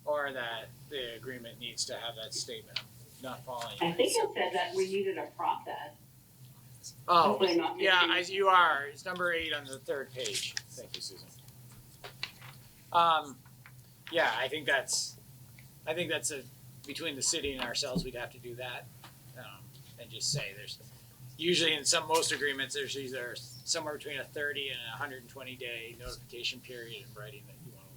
S3: Or that the agreement needs to have that statement, not following
S1: I
S3: it?
S1: think it said that we needed a process.
S3: Oh,
S1: Hopefully not
S3: yeah,
S1: missing-
S3: as you are, it's number 8 on the 3rd page, thank you, Susan. Yeah, I think that's between the city and ourselves, we'd have to do that, and just say there's, usually in most agreements, there's either somewhere between a 30 and a 120 day notification period in writing that you wanna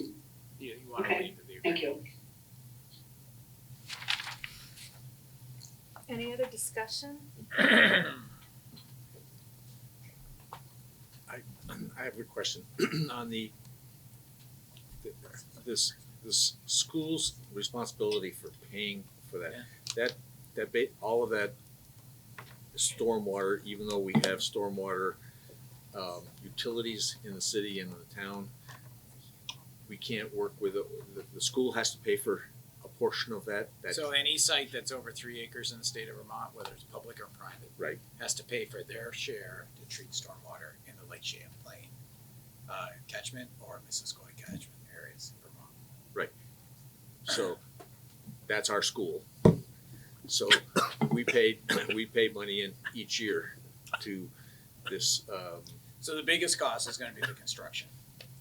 S3: leave. You wanna
S1: Okay,
S3: leave the agreement.
S1: Thank you.
S10: Any other discussion?
S2: I have a question on this school's responsibility for paying for that. All of that stormwater, even though we have stormwater utilities in the city and in the town, we can't work with the school has to pay for a portion of that.
S3: So any site that's over 3 acres in the state of Vermont, whether it's public or private,
S2: Right.
S3: has to pay for their share to treat stormwater in the Lake Champlain catchment or Missisquoi catchment areas in Vermont.
S2: So that's our school. So we pay money in each year to this.
S3: So the biggest cost is going to be the construction,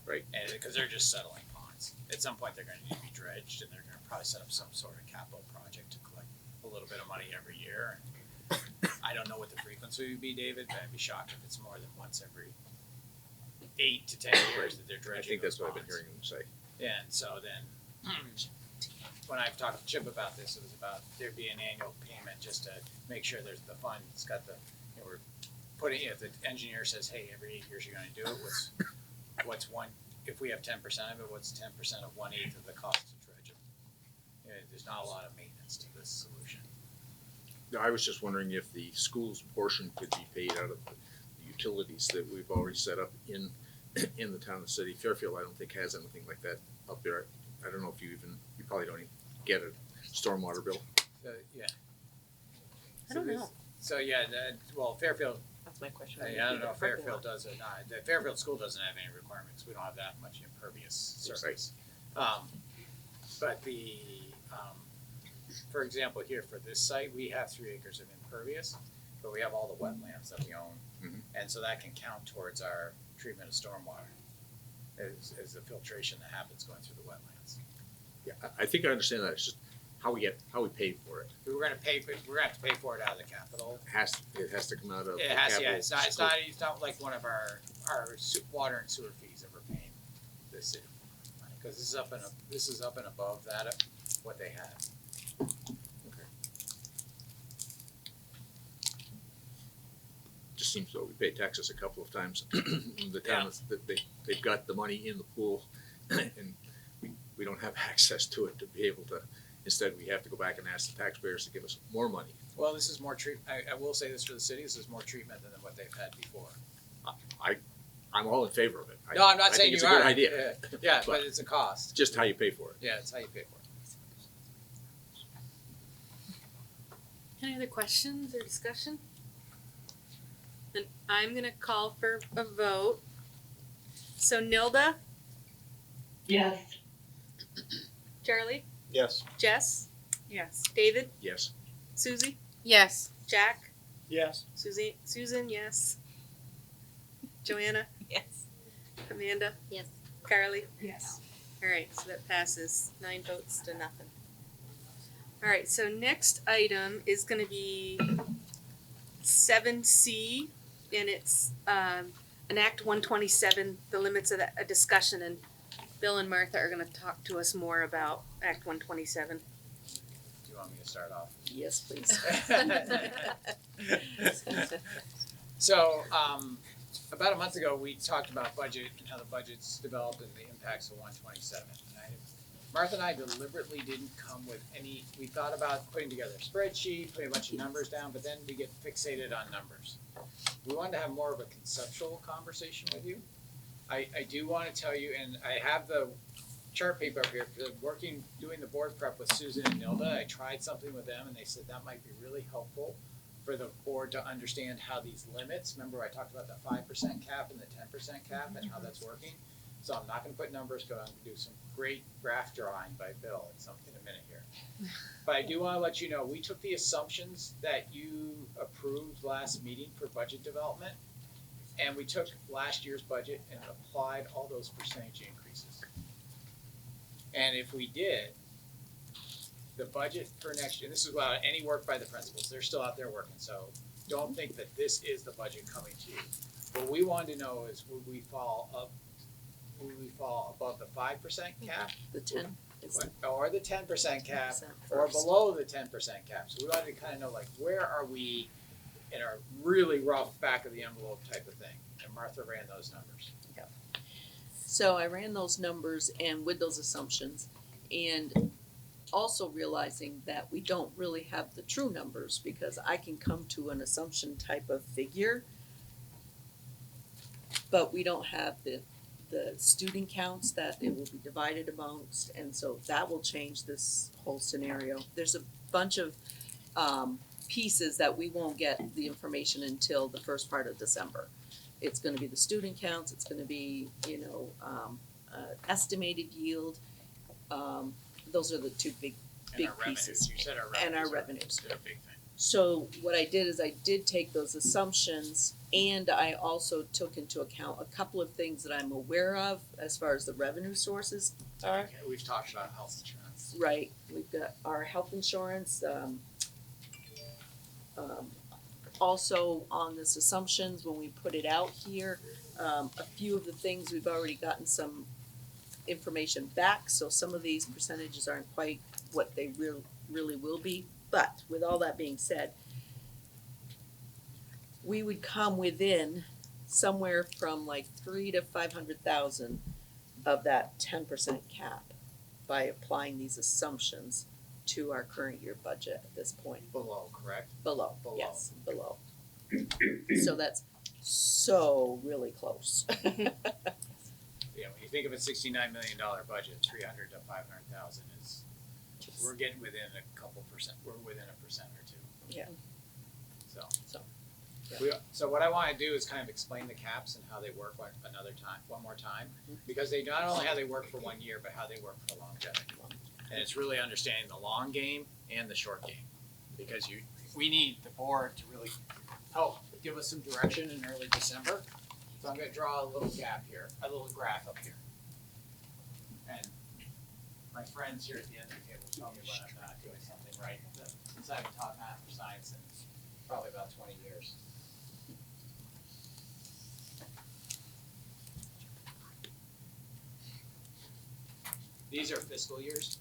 S2: Right.
S3: And because they're just settling ponds. At some point, they're going to need to be dredged, and they're going to probably set up some sort of capital project to collect a little bit of money every year. I don't know what the frequency would be, David, but I'd be shocked if it's more than once every 8 to 10 years that they're
S2: I
S3: dredging.
S2: think that's
S3: those
S2: what I've been
S3: ponds.
S2: hearing them say.
S3: And so then, when I've talked to Chip about this, it was about there be an annual payment just to make sure there's the fund. It's got the, we're putting, if the engineer says, hey, every 8 years you're gonna do it, what's one, if we have 10% of it, what's 10% of 1/8 of the cost to dredge it? There's not a lot of maintenance to this solution.
S2: No, I was just wondering if the school's portion could be paid out of the utilities that we've already set up in the town of city. Fairfield, I don't think has anything like that up there. I don't know if you probably don't even get a stormwater bill.
S3: Yeah.
S6: I don't know.
S3: So yeah, well, Fairfield,
S6: That's my question.
S3: I don't know if Fairfield does or not. The Fairfield school doesn't have any requirements. We don't have that much impervious surface. But for example, here for this site, we have 3 acres of impervious, but we have all the wetlands that we own.
S2: Mhm.
S3: And so that can count towards our treatment of stormwater as the filtration that happens going through the wetlands.
S2: Yeah, I think I understand that. It's just how we pay for it.
S3: We're gonna have to pay for it out of the capital.
S2: It has to come out of the
S3: It has,
S2: capital.
S3: yeah, it's not like one of our water and sewer fees that we're paying the city. Cause this is up and above that, what they have.
S2: Just seems though we pay taxes a couple of times. The town that they've got the money in the pool, and we don't have access to it to be able to. Instead, we have to go back and ask the taxpayers to give us more money.
S3: Well, this is more I will say this for the city, this is more treatment than what they've had before.
S2: I'm all in favor of it.
S3: No, I'm not saying you are.
S2: I think it's a good idea.
S3: Yeah, but it's a cost.
S2: Just how you pay for it.
S3: Yeah, it's how you pay for it.
S10: Any other questions or discussion? Then I'm gonna call for a vote. So Nilda,
S1: Yes.
S10: Charlie,
S7: Yes.
S10: Jess,
S8: Yes.
S10: David,
S2: Yes.
S10: Susie,
S11: Yes.
S10: Jack,
S12: Yes.
S10: Susan, yes. Joanna,
S6: Yes.
S10: Amanda,
S9: Yes.
S10: Carly.
S8: Yes.
S10: Alright, so that passes 9 votes to nothing. Alright, so next item is gonna be 7C, and it's Act 127, the limits of a discussion, and Bill and Martha are gonna talk to us more about Act 127.
S3: Do you want me to start off?
S6: Yes, please.
S3: So, about a month ago, we talked about budget and how the budget's developed and the impacts of 127. Martha and I deliberately didn't come with any, we thought about putting together a spreadsheet, putting a bunch of numbers down, but then we get fixated on numbers. We wanted to have more of a conceptual conversation with you. I do want to tell you, and I have the chart paper up here, because doing the board prep with Susan and Nilda, I tried something with them and they said that might be really helpful for the board to understand how these limits, remember I talked about the 5% cap and the 10% cap and how that's working. So I'm not gonna put numbers, because I'm gonna do some great graph drawing by Bill in a minute here. But I do wanna let you know, we took the assumptions that you approved last meeting for budget development, and we took last year's budget and applied all those percentage increases. And if we did, the budget for next year, this is without any work by the principals, they're still out there working, so don't think that this is the budget coming to you. What we wanted to know is would we fall above the 5% cap?
S6: The 10.
S3: Or the 10% cap,
S6: 10%
S3: or
S6: first.
S3: below the 10% cap. So we wanted to kind of know, like, where are we in our really rough back of the envelope type of thing? And Martha ran those numbers.
S14: So I ran those numbers and with those assumptions, and also realizing that we don't really have the true numbers, because I can come to an assumption type of figure, but we don't have the student counts that it will be divided amongst, and so that will change this whole scenario. There's a bunch of pieces that we won't get the information until the first part of December. It's gonna be the student counts, it's gonna be, estimated yield. Those are the two big
S3: And our
S14: pieces.
S3: revenues, you said our revenues.
S14: And our
S3: are-
S14: revenues.
S3: They're a big thing.
S14: So what I did is I did take those assumptions, and I also took into account a couple of things that I'm aware of as far as the revenue sources are.
S3: Okay, we've talked about health insurance.
S14: Right, we've got our health insurance, also on this assumptions, when we put it out here, a few of the things we've already gotten some information back, so some of these percentages aren't quite what they really will be. But with all that being said, we would come within somewhere from like 300,000 to 500,000 of that 10% cap by applying these assumptions to our current year budget at this point.
S3: Below, correct?
S14: Below,
S3: Below.
S14: yes, below. So that's so really close.
S3: Yeah, when you think of a $69 million budget, 300 to 500,000 is, we're getting within a couple percent, we're within 1% or 2.
S14: Yeah.
S3: So.
S14: Yeah.
S3: So what I wanna do is kind of explain the caps and how they work one more time, because they not only how they work for 1 year, but how they work for longevity. And it's really understanding the long game and the short game, because we need the board to really help give us some direction in early December. So I'm gonna draw a little gap here, a little graph up here. And my friends here at the end of the table tell me when I'm not doing something right, since I haven't taught math or science in probably about 20 years. These are fiscal years.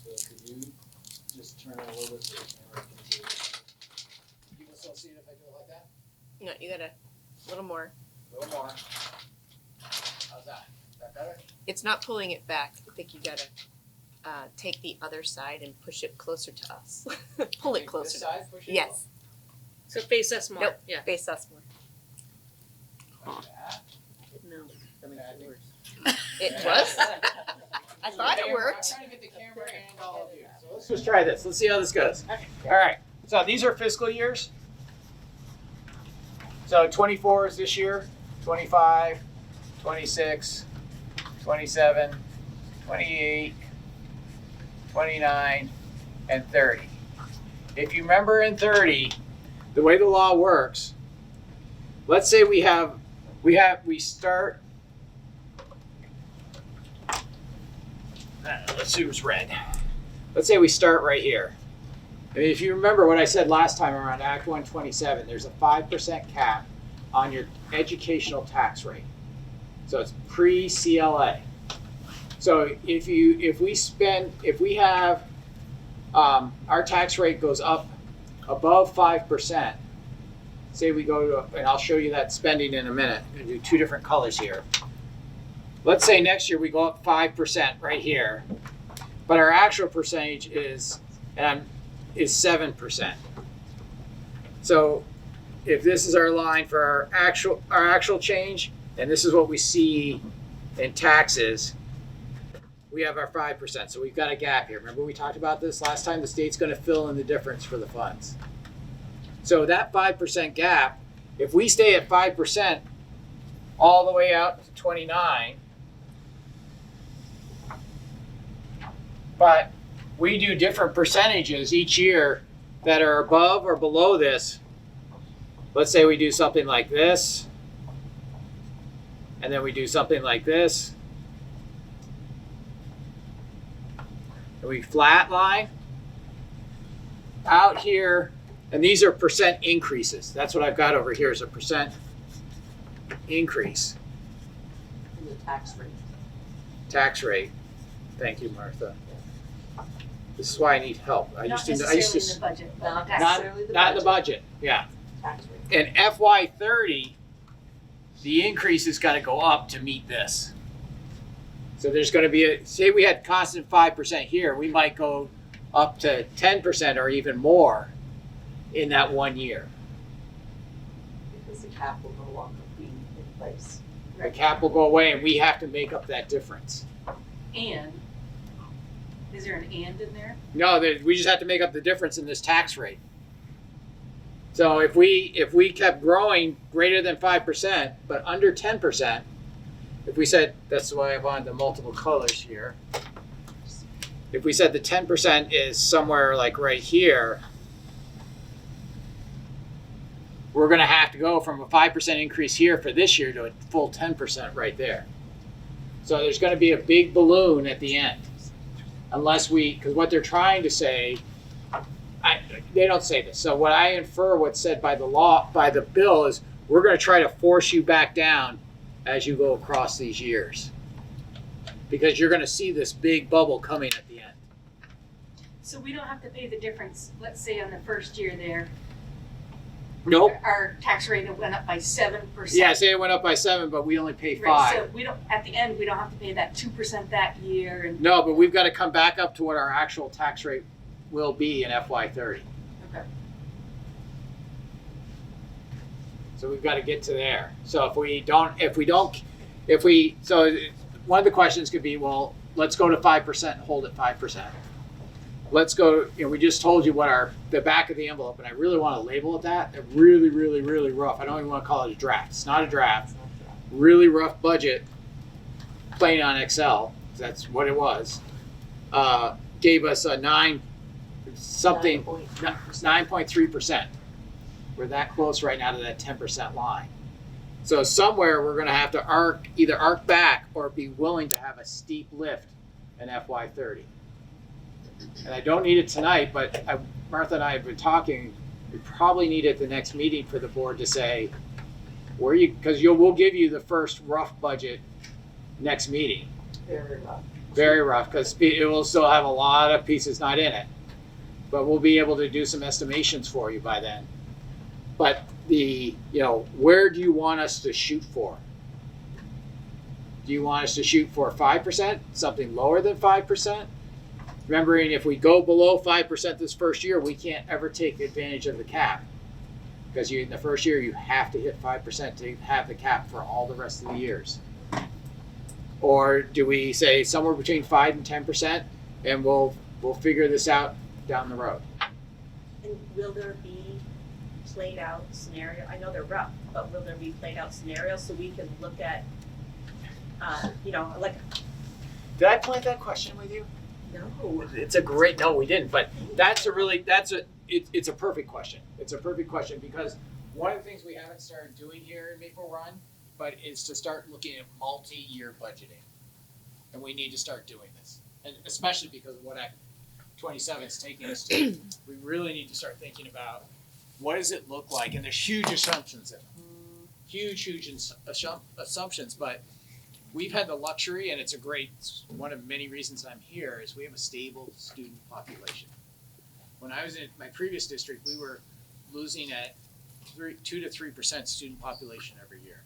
S3: So could you just turn it a little bit so the camera can see it? You can still see it if I do it like that?
S6: No, you gotta, a little more.
S3: A little more. How's that? Is that better?
S6: It's not pulling it back. I think you gotta, take the other side and push it closer to us. Pull it
S3: Take
S6: closer
S3: this
S6: to us.
S3: side, push it
S6: Yes,
S10: So face us more,
S6: Nope.
S10: yeah.
S6: face us more.
S3: Like that.
S14: No, that makes it worse.
S6: It was? I thought it worked.
S3: I'm trying to get the camera and all of you. So let's just try this. Let's see how this goes. All right. So these are fiscal years. So 24 is this year, 25, 26, 27, 28, 29, and 30. If you remember in 30, the way the law works, let's say we start, let's see who's red. Let's say we start right here. I mean, if you remember what I said last time around Act 127, there's a 5% cap on your educational tax rate. So it's pre-CLA. So if we have, our tax rate goes up above 5%, say we go to, and I'll show you that spending in a minute. I'm gonna do two different colors here. Let's say next year we go up 5% right here, but our actual percentage is 7%. So if this is our line for our actual change, and this is what we see in taxes, we have our 5%. So we've got a gap here. Remember we talked about this last time? The state's going to fill in the difference for the funds. So that 5% gap, if we stay at 5% all the way out to 29, but we do different percentages each year that are above or below this. Let's say we do something like this, and then we do something like this, and we flatline out here, and these are percent increases. That's what I've got over here is a percent increase.
S14: And the tax rate.
S3: Tax rate. Thank you, Martha. This is why I need help. I
S14: Not
S3: used to
S14: necessarily in the budget, but not necessarily the budget.
S3: not in the budget. Yeah.
S14: Tax rate.
S3: in FY30, the increase has got to go up to meet this. So there's going to be say we had constant 5% here, we might go up to 10% or even more in that 1 year.
S14: Because the cap will no longer be in place.
S3: The cap will go away and we have to make up that difference.
S10: And, is there an and in there?
S3: No, we just have to make up the difference in this tax rate. So if we kept growing greater than 5%, but under 10%, if we said, that's why I wanted the multiple colors here. If we said the 10% is somewhere like right here, we're gonna have to go from a 5% increase here for this year to a full 10% right there. So there's gonna be a big balloon at the end. Unless because what they're trying to say, they don't say this. So what I infer what's said by the law, by the bill is we're gonna try to force you back down as you go across these years. Because you're gonna see this big bubble coming at the end.
S10: So we don't have to pay the difference, let's say on the first year there,
S3: Nope.
S10: our tax rate went up by 7%.
S3: Yeah, say it went up by 7, but we only pay 5.
S10: Right, so we don't, at the end, we don't have to pay that 2% that year and.
S3: No, but we've got to come back up to what our actual tax rate will be in FY30.
S10: Okay.
S3: So we've got to get to there. So so one of the questions could be, well, let's go to 5% and hold at 5%. Let's go, we just told you what the back of the envelope, and I really want to label it that. Really, really, really rough. I don't even want to call it a draft. It's not a draft. Really rough budget, plain on Excel. That's what it was. Gave us a 9.3%. We're that close right now to that 10% line. So somewhere we're going to have to either arc back or be willing to have a steep lift in FY30. And I don't need it tonight, but Martha and I have been talking. We probably need it the next meeting for the board to say because we'll give you the first rough budget next meeting.
S14: Very rough.
S3: Very rough, because it will still have a lot of pieces not in it. But we'll be able to do some estimations for you by then. But where do you want us to shoot for? Do you want us to shoot for 5%? Something lower than 5%? Remembering if we go below 5% this first year, we can't ever take advantage of the cap. Because in the first year, you have to hit 5% to have the cap for all the rest of the years. Or do we say somewhere between 5 and 10%, and we'll figure this out down the road?
S6: And will there be played out scenario? I know they're rough, but will there be played out scenarios so we can look at, like.
S3: Did I plant that question with you?
S6: No.
S3: It's a great, no, we didn't, but it's a perfect question. It's a perfect question because one of the things we haven't started doing here in Maple Run, but is to start looking at multi-year budgeting. And we need to start doing this. And especially because of what Act 27 is taking us to, we really need to start thinking about what does it look like? And there's huge assumptions in them. Huge assumptions, but we've had the luxury, and it's one of many reasons I'm here, is we have a stable student population. When I was in my previous district, we were losing at 2 to 3% student population every year.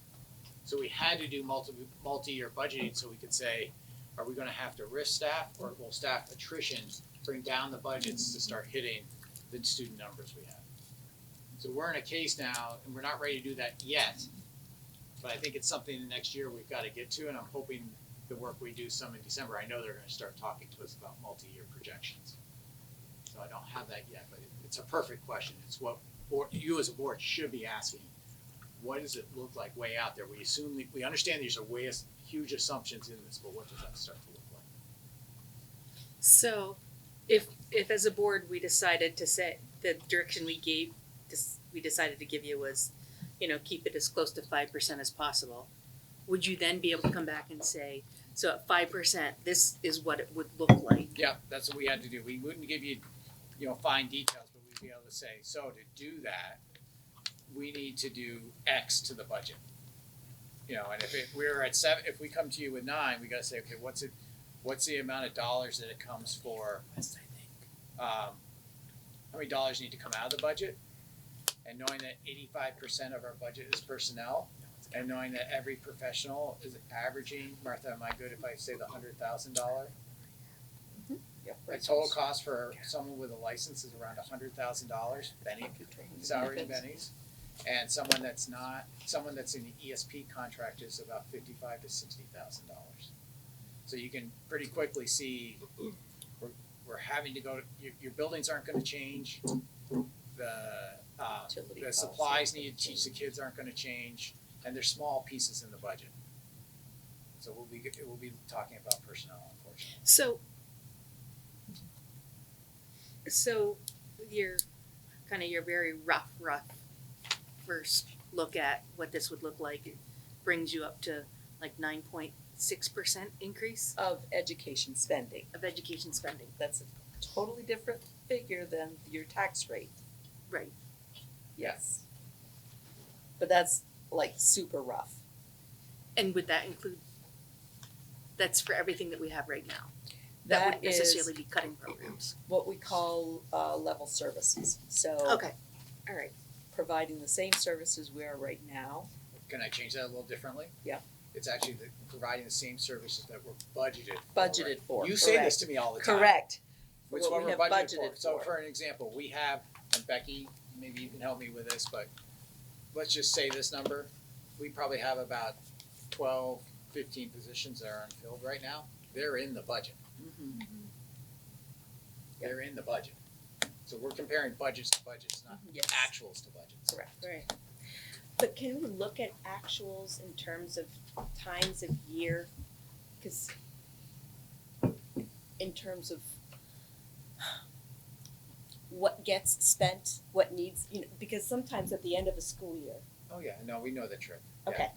S3: So we had to do multi-year budgeting so we could say, are we gonna have to risk staff, or will staff attrition bring down the budgets to start hitting the student numbers we have? So we're in a case now, and we're not ready to do that yet. But I think it's something the next year we've got to get to, and I'm hoping the work we do some in December, I know they're going to start talking to us about multi-year projections. So I don't have that yet, but it's a perfect question. It's what you as a board should be asking. What does it look like way out there? We understand these are huge assumptions in this, but what does that start to look like?
S10: So, if as a board we decided to say the direction we decided to give you was, keep it as close to 5% as possible, would you then be able to come back and say, so at 5%, this is what it would look like?
S3: Yeah, that's what we had to do. We wouldn't give you, fine details, but we'd be able to say, so to do that, we need to do X to the budget. And if we're at 7, if we come to you with 9, we got to say, okay, what's the amount of dollars that it comes for? How many dollars need to come out of the budget? and knowing that 85% of our budget is personnel, and knowing that every professional is averaging, Martha, am I good if I say the $100,000? The total cost for someone with a license is around $100,000, Benny, salary and bennies. And someone that's in the ESP contract is about $55,000 to $60,000. So you can pretty quickly see we're having to go. Your buildings aren't going to change. The supplies needed to teach the kids aren't going to change, and there's small pieces in the budget. So we'll be talking about personnel, unfortunately.
S10: So your very rough first look at what this would look like, it brings you up to like 9.6% increase
S14: Of education spending.
S10: of education spending.
S14: That's a totally different figure than your tax rate.
S10: Right.
S14: Yes. But that's like super rough.
S10: And would that include, that's for everything that we have right now?
S14: That
S10: Wouldn't
S14: is
S10: necessarily be cutting programs.
S14: what we call level services. So
S10: Okay, all right.
S14: providing the same services we are right now.
S3: Can I change that a little differently?
S14: Yeah.
S3: It's actually providing the same services that we're budgeted for.
S14: Budgeted
S3: right?
S14: for,
S3: You say this
S14: correct.
S3: to me all the time.
S14: Correct.
S3: Which
S14: What
S3: one
S14: we
S3: we're
S14: have
S3: budgeted for.
S14: budgeted
S3: So
S14: for.
S3: for an example, we have, and Becky, maybe you can help me with this, but let's just say this number. We probably have about 12, 15 positions that are unfilled right now. They're in the budget.
S14: Mhm.
S3: They're in the budget. So we're comparing budgets to budgets, not
S14: Yes.
S3: actuals to budgets.
S14: Correct.
S6: Right. But can we look at actuals in terms of times of year? Cause in terms of what gets spent, what needs, because sometimes at the end of a school year,
S3: Oh yeah, no, we know the trick. Yeah.
S6: okay.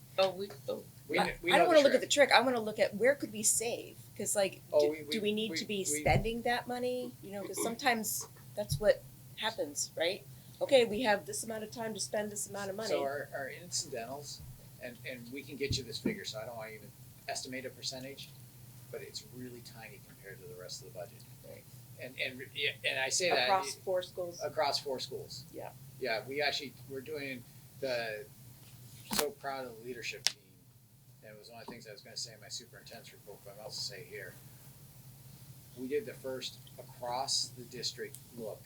S3: We
S6: I
S3: know
S6: don't wanna
S3: the
S6: look at
S3: trick.
S6: the trick, I wanna look at where could we save, cause like,
S3: Oh,
S6: do we need to be spending that money, cause sometimes that's what happens, right? Okay, we have this amount of time to spend this amount of money.
S3: So our incidentals, and we can get you this figure, so I don't want to even estimate a percentage, but it's really tiny compared to the rest of the budget.
S6: Right.
S3: And I say that
S6: Across 4 schools.
S3: across 4 schools.
S6: Yeah.
S3: Yeah, we're doing so proud of the leadership team, and it was one of the things I was going to say in my superintendent's report, but I'm also say here. We did the first across the district look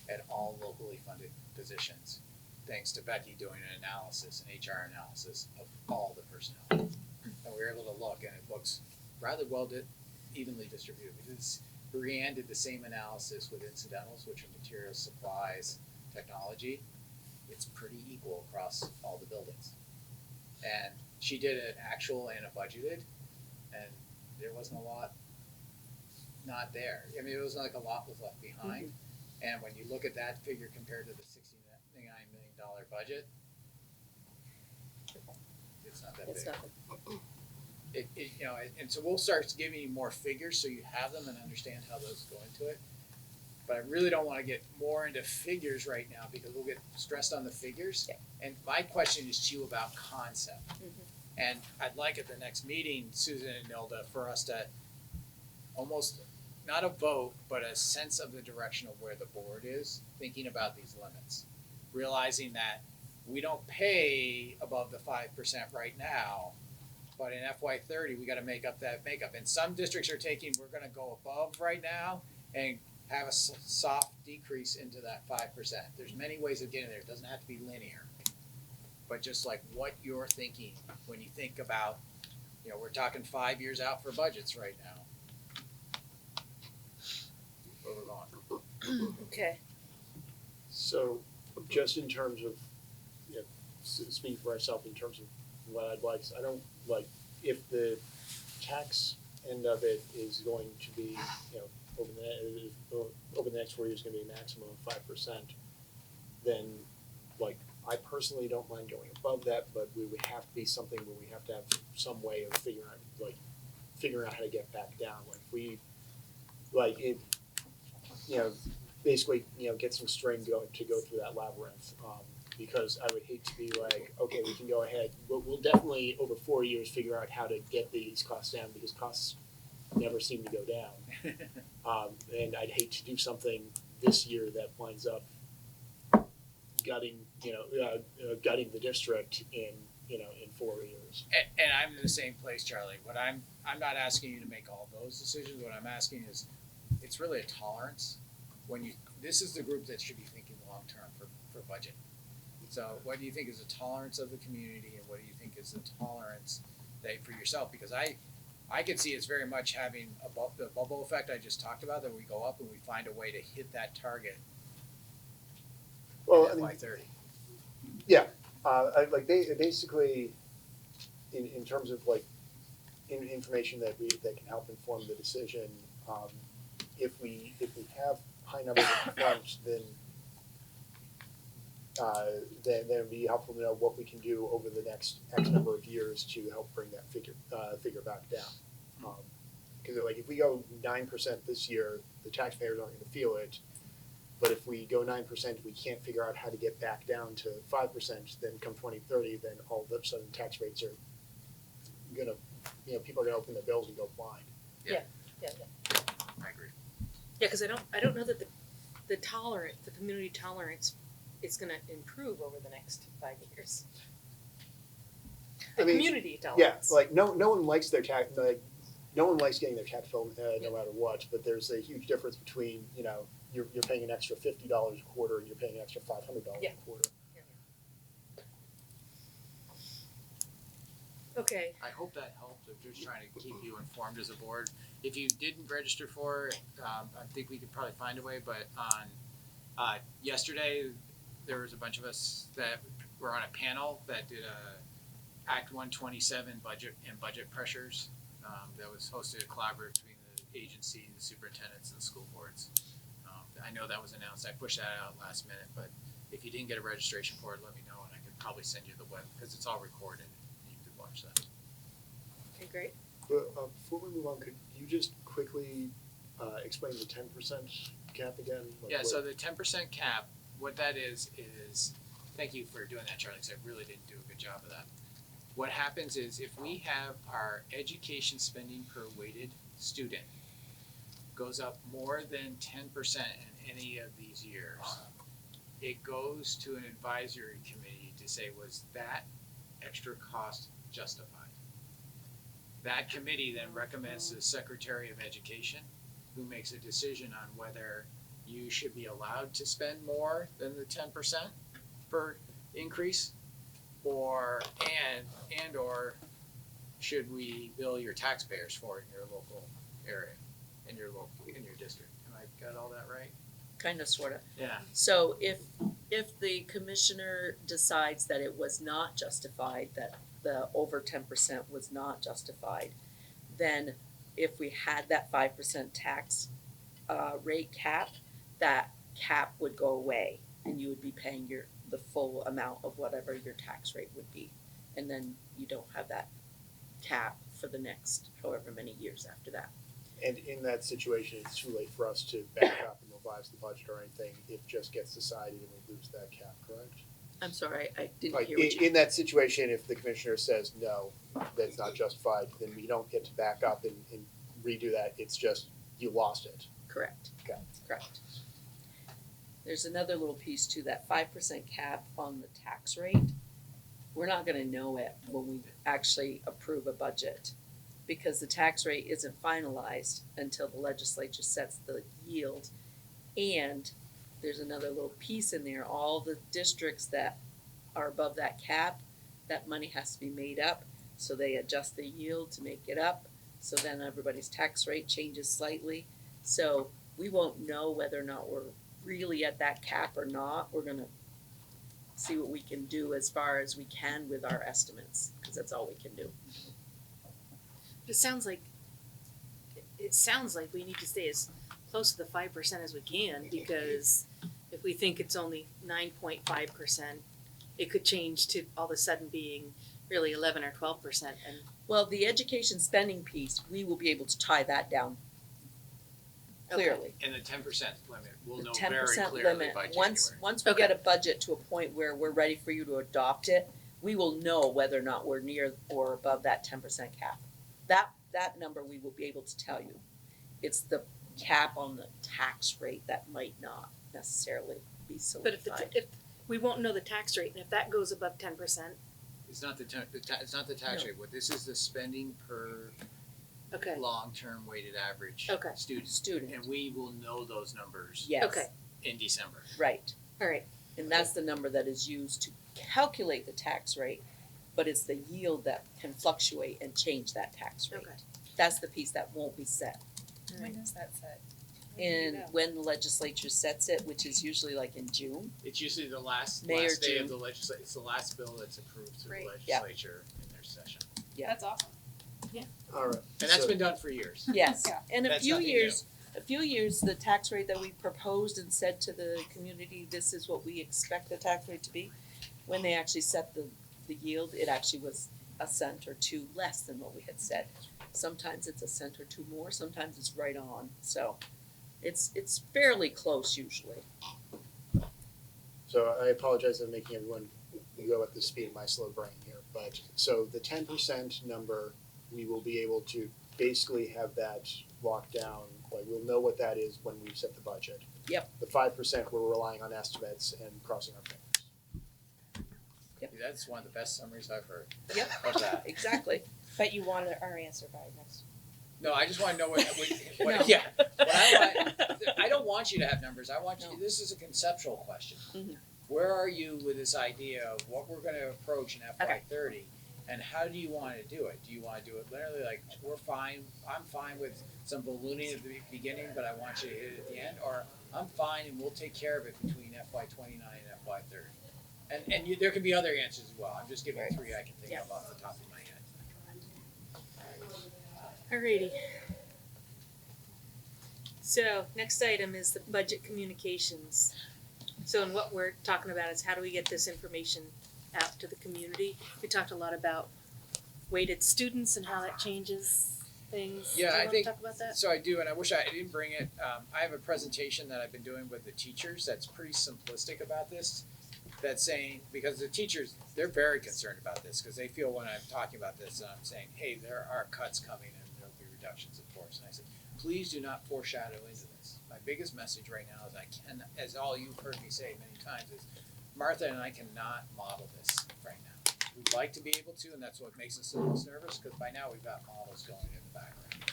S3: at all locally funded positions, thanks to Becky doing an analysis, an HR analysis of all the personnel. And we were able to look, and it looks rather evenly distributed. Brianne did the same analysis with incidentals, which are materials, supplies, technology. It's pretty equal across all the buildings. And she did an actual and a budgeted, and there wasn't a lot not there. I mean, it was like a lot was left behind. And when you look at that figure compared to the $69 million budget, it's not that big.
S6: It's nothing.
S3: And so we'll start giving you more figures so you have them and understand how those go into it. But I really don't want to get more into figures right now because we'll get stressed on the figures.
S6: Yeah.
S3: And my question is to you about concept.
S6: Mhm.
S3: And I'd like at the next meeting, Susan and Nilda, for us to almost not a vote, but a sense of the direction of where the board is, thinking about these limits. Realizing that we don't pay above the 5% right now, but in FY30, we gotta make up that makeup. And some districts are we're gonna go above right now and have a soft decrease into that 5%. There's many ways of getting there, it doesn't have to be linear. But just like what you're thinking when you think about, we're talking 5 years out for budgets right now. Where we're going.
S10: Okay.
S7: So, just in terms of, speaking for myself in terms of what I'd like, I don't like, if the tax end of it is going to be, over the next 4 years going to be a maximum of 5%, then, like, I personally don't mind going above that, but we would have to be something where we have to have some way of figuring out how to get back down. Basically, get some string to go through that labyrinth. Because I would hate to be like, okay, we can go ahead, but we'll definitely over 4 years figure out how to get these costs down because costs never seem to go down. And I'd hate to do something this year that winds up gutting, gutting the district in 4 years.
S3: And I'm in the same place, Charlie. I'm not asking you to make all those decisions. What I'm asking is, it's really a tolerance. This is the group that should be thinking long term for budget. So what do you think is the tolerance of the community, and what do you think is the tolerance for yourself? Because I could see it's very much having the bubble effect I just talked about, that we go up and we find a way to hit that target
S7: Well,
S3: in
S7: I mean,
S3: FY30.
S7: Basically, in terms of like information that can help inform the decision, if we have high numbers of front, then it'd be helpful to know what we can do over the next X number of years to help bring that figure back down. Because like if we go 9% this year, the taxpayers aren't going to feel it. But if we go 9%, we can't figure out how to get back down to 5%. Then come 2030, then all of a sudden tax rates are gonna, people are gonna open their bills and go blind.
S3: Yeah.
S10: Yeah.
S3: I agree.
S10: Yeah, because I don't know that the community tolerance is gonna improve over the next 5 years. The community tolerance.
S7: Yeah, like no one likes their tax, no one likes getting their tax bill no matter what. But there's a huge difference between you're paying an extra $50 a quarter and you're paying an extra $500 a quarter.
S10: Okay.
S3: I hope that helped. I'm just trying to keep you informed as a board. If you didn't register for it, I think we could probably find a way. But on yesterday, there was a bunch of us that were on a panel that did a Act 127 budget and budget pressures. That was hosted a collaborative between the agency, the superintendents, and the school boards. I know that was announced. I pushed that out last minute, but if you didn't get a registration for it, let me know, and I could probably send you the web, because it's all recorded. You could watch that.
S10: Okay, great.
S7: But before we move on, could you just quickly explain the 10% cap again?
S3: So the 10% cap, what that is, thank you for doing that, Charlie, because I really didn't do a good job of that. What happens is, if we have our education spending per weighted student goes up more than 10% in any of these years, it goes to an advisory committee to say, was that extra cost justified? That committee then recommends to the Secretary of Education, who makes a decision on whether you should be allowed to spend more than the 10% per increase, or should we bill your taxpayers for it in your local area, in your district. Am I got all that right?
S14: Kind of, sort of.
S3: Yeah.
S14: So if the commissioner decides that it was not justified, that the over 10% was not justified, then if we had that 5% tax rate cap, that cap would go away, and you would be paying the full amount of whatever your tax rate would be, and then you don't have that cap for the next however many years after that.
S7: And in that situation, it's too late for us to back up and revise the budget or anything. It just gets decided and we lose that cap, correct?
S14: I'm sorry, I didn't
S7: Like
S14: hear what you.
S7: in that situation, if the commissioner says no, that's not justified, then we don't get to back up and redo that. It's just you lost it.
S14: Correct.
S7: Okay.
S14: Correct. There's another little piece to that 5% cap on the tax rate. We're not gonna know it when we actually approve a budget, because the tax rate isn't finalized until the legislature sets the yield. And there's another little piece in there, all the districts that are above that cap, that money has to be made up, so they adjust the yield to make it up, so then everybody's tax rate changes slightly. So we won't know whether or not we're really at that cap or not. We're gonna see what we can do as far as we can with our estimates, because that's all we can do.
S10: It sounds like we need to stay as close to the 5% as we can, because if we think it's only 9.5%, it could change to all of a sudden being really 11 or 12%. And
S14: Well, the education spending piece, we will be able to tie that down clearly.
S3: And the 10% limit, we'll
S14: The
S3: know
S14: 10%
S3: very clearly
S14: limit,
S3: by January.
S14: once we get a budget to a point where we're ready for you to adopt it, we will know whether or not we're near or above that 10% cap. That number we will be able to tell you. It's the cap on the tax rate that might not necessarily be
S10: but if
S14: solidified.
S10: we won't know the tax rate, and if that goes above 10%,
S3: It's not it's not the tax rate, what this is the spending per
S10: okay,
S3: long-term weighted average
S10: Okay.
S3: student. And we will know those numbers
S14: Yes.
S10: Okay.
S3: in December.
S14: Right.
S10: all right,
S14: And that's the number that is used to calculate the tax rate, but it's the yield that can fluctuate and change that tax rate.
S10: Okay.
S14: That's the piece that won't be set.
S11: When is that set?
S14: And when the legislature sets it, which is usually like in June,
S3: It's usually the last
S14: May or
S3: day
S14: June.
S3: of the legislature, it's the last bill that's approved through the
S11: Great.
S14: Yeah.
S3: legislature in their session.
S14: Yeah.
S11: That's awesome.
S7: Alright.
S3: And that's been done for years.
S14: yes.
S11: Yeah.
S14: And
S3: That's nothing
S14: a few years, the tax rate that we proposed and said to the community, this is what we expect the tax rate to be. When they actually set the yield, it actually was a cent or two less than what we had said. Sometimes it's a cent or two more, sometimes it's right on, so it's fairly close usually.
S7: So I apologize for making everyone go at the speed of my slow brain here, but so the 10% number, we will be able to basically have that locked down, like we'll know what that is when we set the budget.
S14: Yep.
S7: The 5%, we're relying on estimates and crossing our fingers.
S3: That's one of the best summaries I've heard
S14: Yep.
S3: of that.
S14: Exactly.
S11: But you wanted our answer by next.
S3: No, I just wanna know what
S14: No.
S3: yeah, what I don't want you to have numbers, I want you,
S14: No.
S3: this is a conceptual question.
S14: Mhm.
S3: Where are you with this idea of what we're gonna approach in FY30? And how do you wanna do it? Do you wanna do it literally like, I'm fine with some ballooning at the beginning, but I want you to hit it at the end? Or I'm fine and we'll take care of it between FY29 and FY30? And there can be other answers as well, I'm just giving three I can think of off the top of my head.
S10: alrighty. So, next item is the budget communications. So, and what we're talking about is how do we get this information out to the community? We talked a lot about weighted students and how that changes things.
S3: Yeah,
S10: Do you
S3: I
S10: wanna
S3: think-
S10: talk about that?
S3: So I do, and I wish I didn't bring it. I have a presentation that I've been doing with the teachers that's pretty simplistic about this. That's saying, because the teachers, they're very concerned about this, because they feel when I'm talking about this, I'm saying, hey, there are cuts coming and there'll be reductions in force. And I said, please do not foreshadow into this. My biggest message right now is as all you've heard me say many times, is Martha and I cannot model this right now. We'd like to be able to, and that's what makes us the most nervous, because by now we've got models going in the background.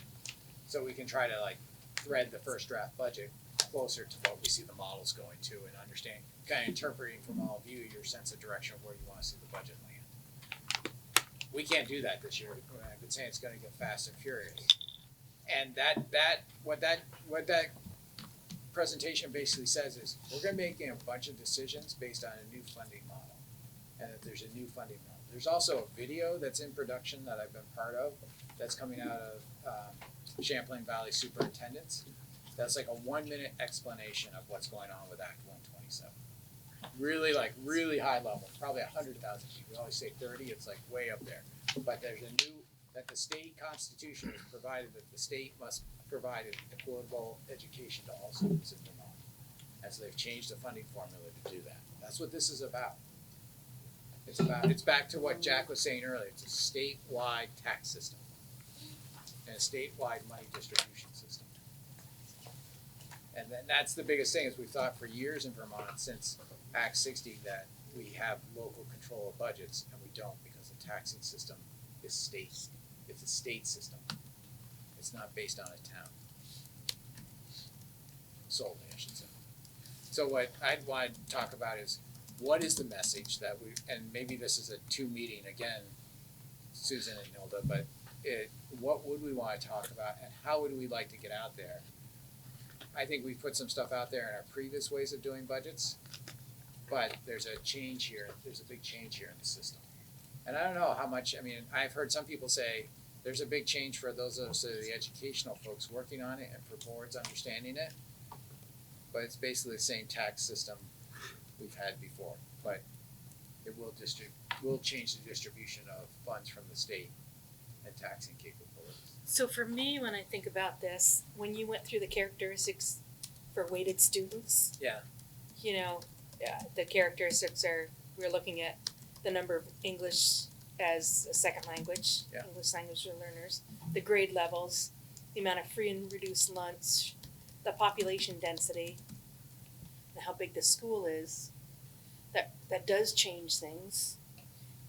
S3: So we can try to like thread the first draft budget closer to what we see the models going to and understand, kind of interpreting from all of you your sense of direction of where you want to see the budget land. We can't do that this year. I've been saying it's going to get fast and furious. And what that presentation basically says is we're going to be making a bunch of decisions based on a new funding model, and that there's a new funding model. There's also a video that's in production that I've been part of that's coming out of Champlain Valley Superintendents. That's like a 1-minute explanation of what's going on with Act 127. Really high level, probably 100,000 people. We always say 30, it's like way up there. But there's that the state constitution has provided that the state must provide an equitable education to all students in Vermont. And so they've changed the funding formula to do that. That's what this is about. It's back to what Jack was saying earlier. It's a statewide tax system and a statewide money distribution system. And then that's the biggest thing is we've thought for years in Vermont since Act 60 that we have local control of budgets, and we don't because the taxing system is state. It's a state system. It's not based on a town. Solely, I should say. So what I'd want to talk about is what is the message that we, and maybe this is a 2 meeting again, Susan and Nilda, but what would we want to talk about and how would we like to get out there? I think we've put some stuff out there in our previous ways of doing budgets, but there's a change here, there's a big change here in the system. And I don't know how much, I mean, I've heard some people say there's a big change for those of us that are the educational folks working on it and for boards understanding it, but it's basically the same tax system we've had before, but it will change the distribution of funds from the state and taxing capabilities.
S10: So for me, when I think about this, when you went through the characteristics for weighted students, you know, the characteristics are, we're looking at the number of English as a second language, English language learners, the grade levels, the amount of free and reduced lunch, the population density, and how big the school is, that does change things.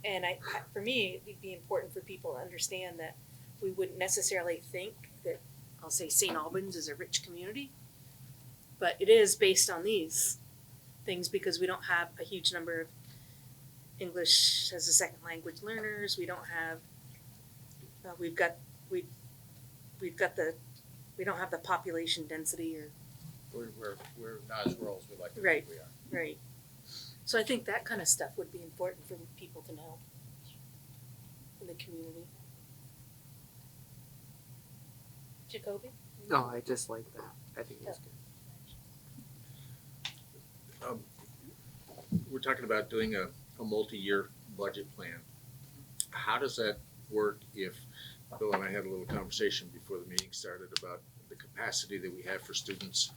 S10: And for me, it'd be important for people to understand that we wouldn't necessarily think that, I'll say St. Albans is a rich community, but it is based on these things because we don't have a huge number of English as a second language learners. We don't have, we don't have the population density or.
S3: We're not as rural as we like to
S10: Right.
S3: think we are.
S10: Right. So I think that kind of stuff would be important for people to know in the community. Jacoby?
S4: No, I just like that. I think it's good.
S2: We're talking about doing a multi-year budget plan. How does that work if, Bill and I had a little conversation before the meeting started about the capacity that we have for students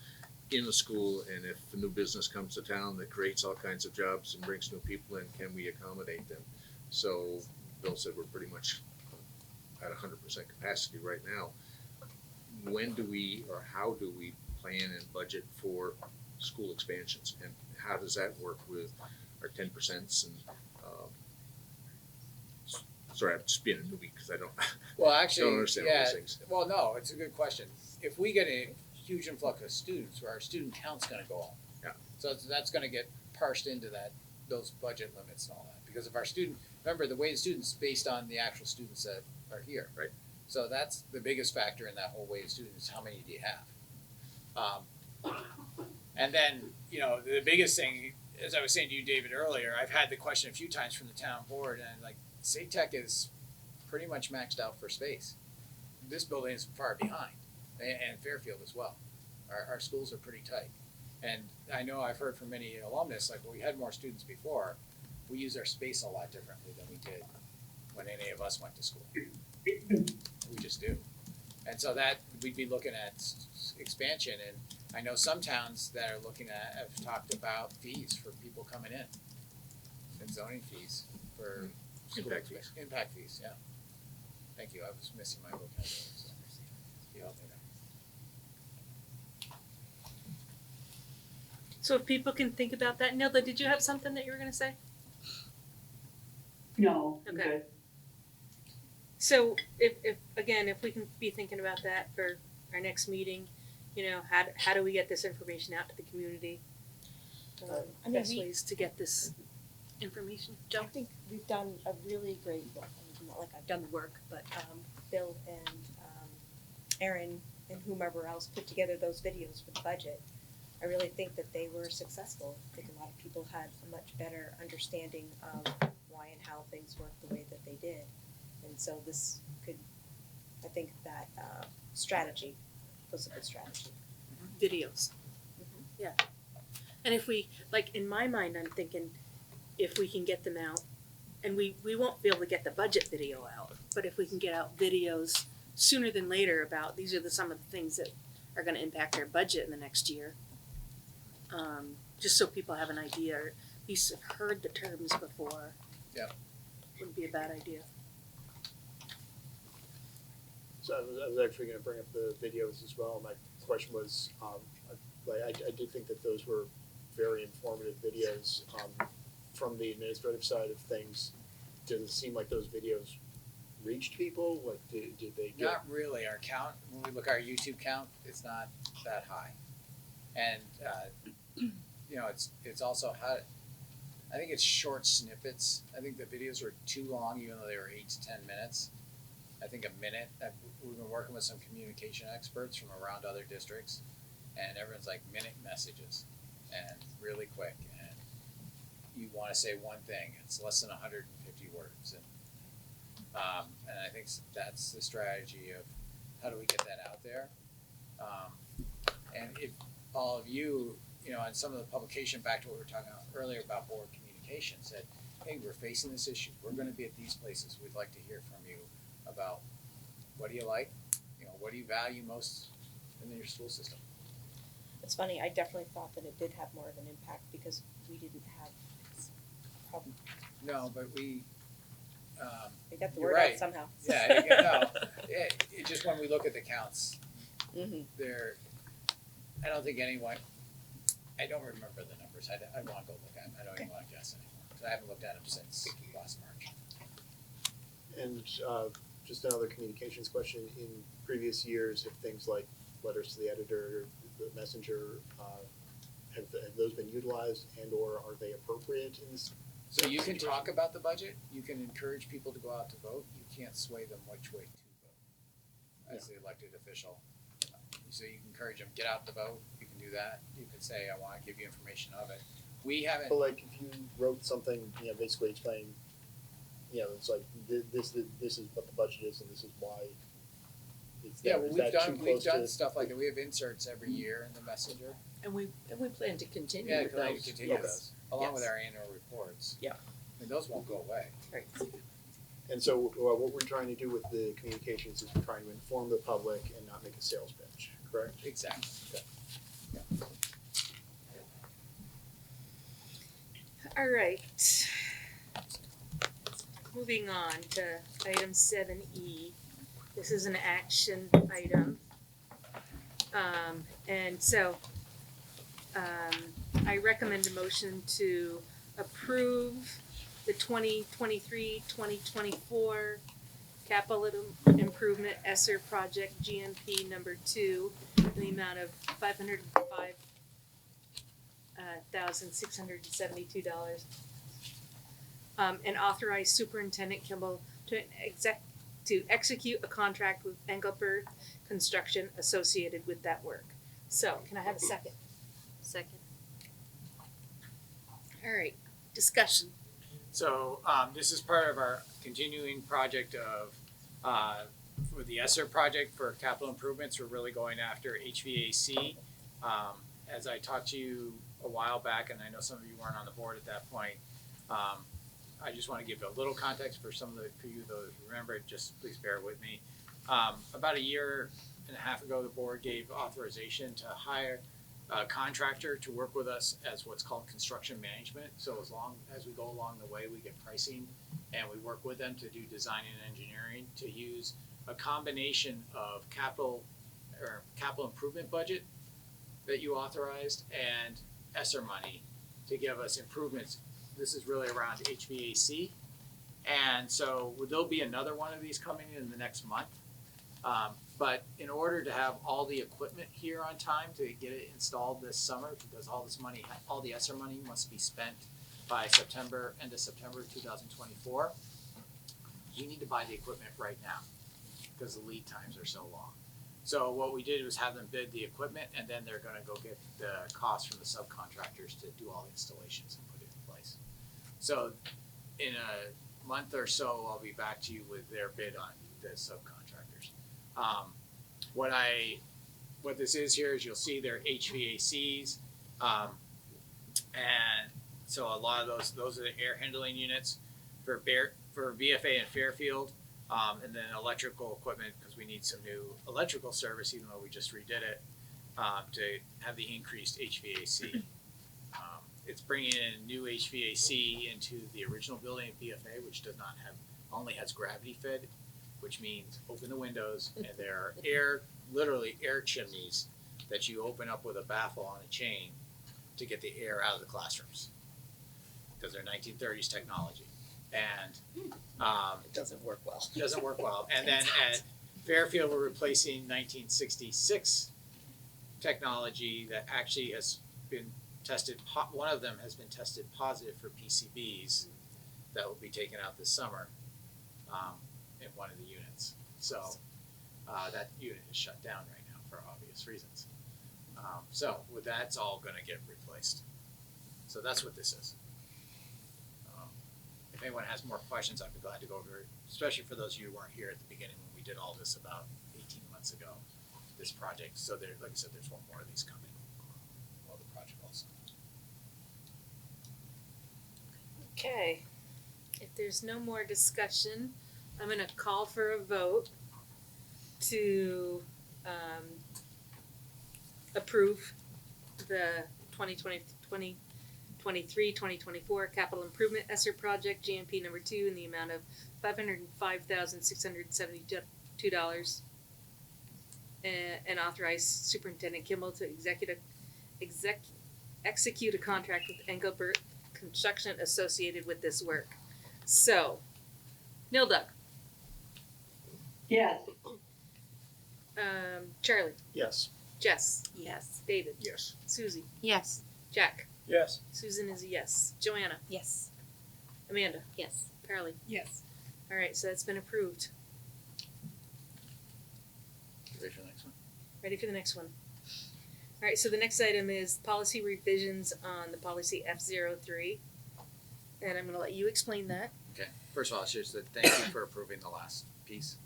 S2: in the school, and if a new business comes to town that creates all kinds of jobs and brings new people in, can we accommodate them? So Bill said we're pretty much at 100% capacity right now. When do we, or how do we plan and budget for school expansions, and how does that work with our 10% and sorry, I'm just being a newbie because I don't
S3: Well, actually,
S2: don't understand all
S3: yeah,
S2: those things.
S3: well, no, it's a good question. If we get a huge influx of students, our student count's gonna go up.
S2: Yeah.
S3: So that's gonna get parsed into those budget limits and all that, because if our student, remember, the way the students based on the actual students that are here.
S2: Right.
S3: So that's the biggest factor in that whole wave of students, how many do you have? And then, the biggest thing, as I was saying to you, David, earlier, I've had the question a few times from the town board, and like, State Tech is pretty much maxed out for space. This building is far behind, and Fairfield as well. Our schools are pretty tight. And I know I've heard from many alumnus, like, well, we had more students before. We use our space a lot differently than we did when any of us went to school. We just do. And so that, we'd be looking at expansion, and I know some towns that are looking at, have talked about fees for people coming in. And zoning fees for school
S2: Impact fees.
S3: Impact fees, yeah. Thank you, I was missing my vocabulary, so you helped me there.
S10: So if people can think about that, Nilda, did you have something that you were gonna say?
S1: No, I'm
S10: Okay.
S1: good.
S10: So if we can be thinking about that for our next meeting, how do we get this information out to the community?
S6: I mean,
S10: Best ways to get this information.
S6: I think we've done a really great, well, not like I've done the work, but Bill and Aaron and whomever else put together those videos for the budget. I really think that they were successful. I think a lot of people had a much better understanding of why and how things worked the way that they did. And so this could, I think that strategy was a good strategy.
S10: Videos. Yeah. And if we, like, in my mind, I'm thinking if we can get them out, and we won't be able to get the budget video out, but if we can get out videos sooner than later about these are some of the things that are gonna impact our budget in the next year. Just so people have an idea, or at least have heard the terms before.
S3: Yeah.
S10: Wouldn't be a bad idea.
S7: So I was actually gonna bring up the videos as well. My question was, I did think that those were very informative videos. From the administrative side of things, does it seem like those videos reached people? Like, did they get?
S3: Not really, our count, when we look at our YouTube count, it's not that high. And, it's also how, I think it's short snippets. I think the videos were too long, even though they were 8 to 10 minutes. I think a minute. We've been working with some communication experts from around other districts, and everyone's like minute messages and really quick. And you want to say one thing, it's less than 150 words. And I think that's the strategy of how do we get that out there. And if all of you, and some of the publication, back to what we were talking about earlier about board communication, said, hey, we're facing this issue. We're going to be at these places. We'd like to hear from you about what do you like, what do you value most in your school system.
S6: It's funny, I definitely thought that it did have more of an impact because we didn't have this problem.
S3: No, but we
S6: got the
S3: you're
S6: word
S3: right.
S6: out somehow.
S3: Yeah, it just when we look at the counts,
S6: Mm-hmm.
S3: I don't think anyone, I don't remember the numbers. I wanna go look at them. I don't even wanna guess anymore, cause I haven't looked at them since last March.
S7: And just another communications question, in previous years, if things like letters to the editor, the messenger, have those been utilized and or are they appropriate in this?
S3: So you can
S7: situation?
S3: talk about the budget, you can encourage people to go out to vote, you can't sway them which way to vote as the elected official. So you can encourage them, get out to vote, you can do that, you can say, I wanna give you information of it. We haven't,
S7: But like if you wrote something, basically explaining, it's like this is what the budget is and this is why it's
S3: yeah,
S7: there.
S3: well,
S7: Is
S3: we've
S7: that
S3: done,
S7: too
S3: we've
S7: close
S3: done
S7: to-
S3: stuff like that, we have inserts every year in the messenger.
S14: And we plan to continue
S3: Yeah,
S14: with
S3: can I
S14: those.
S3: continue
S14: Yes.
S3: those, along with
S14: Yes.
S3: our annual reports.
S14: Yeah.
S3: And those won't go away.
S14: Right.
S7: And so what we're trying to do with the communications is we're trying to inform the public and not make a sales pitch, correct?
S3: Exactly.
S10: All right. Moving on to item 7E. This is an action item. And so I recommend a motion to approve the 2023-2024 capital improvement ESSER project GMP number 2 in the amount of $505,672. And authorize Superintendent Kimball to execute a contract with Engelbert Construction associated with that work. So, can I have a second?
S9: Second.
S10: All right, discussion.
S3: So, this is part of our continuing project of, for the ESSER project for capital improvements, we're really going after HVAC. As I talked to you a while back, and I know some of you weren't on the board at that point, I just wanna give a little context for for you those who remember it, just please bear with me. About a year and a half ago, the board gave authorization to hire a contractor to work with us as what's called construction management. So as long as we go along the way, we get pricing and we work with them to do design and engineering to use a combination of capital improvement budget that you authorized and ESSER money to give us improvements. This is really around HVAC. And so there'll be another one of these coming in the next month. But in order to have all the equipment here on time to get it installed this summer, because all the ESSER money must be spent by end of September 2024, we need to buy the equipment right now because the lead times are so long. So what we did was have them bid the equipment and then they're gonna go get the cost from the subcontractors to do all the installations and put it in place. So in a month or so, I'll be back to you with their bid on the subcontractors. What this is here is you'll see their HVACs, and so a lot of those are the air handling units for VFA and Fairfield, and then electrical equipment because we need some new electrical service even though we just redid it to have the increased HVAC. It's bringing in new HVAC into the original building at BFA, which only has gravity fed, which means open the windows and there are literally air chimneys that you open up with a baffle on a chain to get the air out of the classrooms because they're 1930s technology. And
S14: It doesn't work well.
S3: doesn't work well. And then at Fairfield, we're replacing 1966 technology that actually has been tested. One of them has been tested positive for PCBs that will be taken out this summer in one of the units. So that unit is shut down right now for obvious reasons. So with that, it's all going to get replaced. So that's what this is. If anyone has more questions, I'd be glad to go over it, especially for those of you who weren't here at the beginning when we did all this about 18 months ago, this project. So there, like I said, there's one more of these coming. Well, the project also.
S10: Okay, if there's no more discussion, I'm gonna call for a vote to approve the 2023-2024 capital improvement ESSER project GMP number 2 in the amount of $505,672 and authorize Superintendent Kimball to execute a contract with Engelbert Construction associated with this work. So, Nilda,
S1: Yes.
S10: Charlie,
S7: Yes.
S10: Jess,
S6: Yes.
S10: David,
S2: Yes.
S10: Susie,
S11: Yes.
S10: Jack,
S12: Yes.
S10: Susan is a yes, Joanna,
S6: Yes.
S10: Amanda,
S9: Yes.
S10: Carly.
S11: Yes.
S10: All right, so that's been approved.
S2: Ready for the next one?
S10: Ready for the next one. All right, so the next item is policy revisions on the policy F03. And I'm gonna let you explain that.
S3: Okay, first of all, I should say thank you for approving the last piece.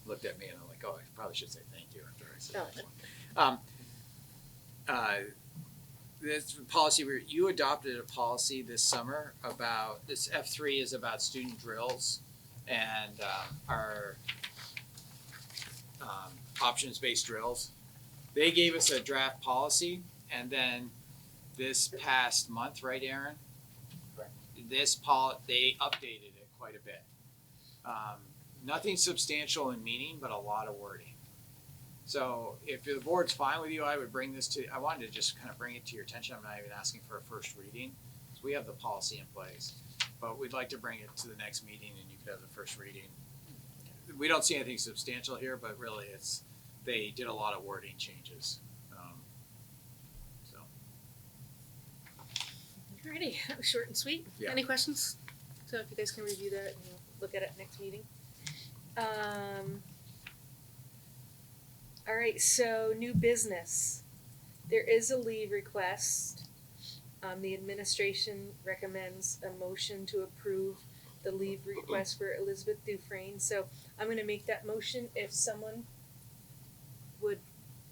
S3: Looked at me and I'm like, oh, I probably should say thank you after I said that one. This policy, you adopted a policy this summer about, this F3 is about student drills and our options-based drills. They gave us a draft policy, and then this past month, right, Aaron?
S13: Correct.
S3: They updated it quite a bit. Nothing substantial in meaning, but a lot of wording. So if the board's fine with you, I would bring this to, I wanted to just kind of bring it to your attention. I'm not even asking for a first reading, because we have the policy in place. But we'd like to bring it to the next meeting and you could have the first reading. We don't see anything substantial here, but really they did a lot of wording changes. So.
S10: Alrighty, that was short and sweet.
S3: Yeah.
S10: Any questions? So if you guys can review that and look at it next meeting. Alright, so new business. There is a leave request. The administration recommends a motion to approve the leave request for Elizabeth Dufresne. So I'm gonna make that motion if someone would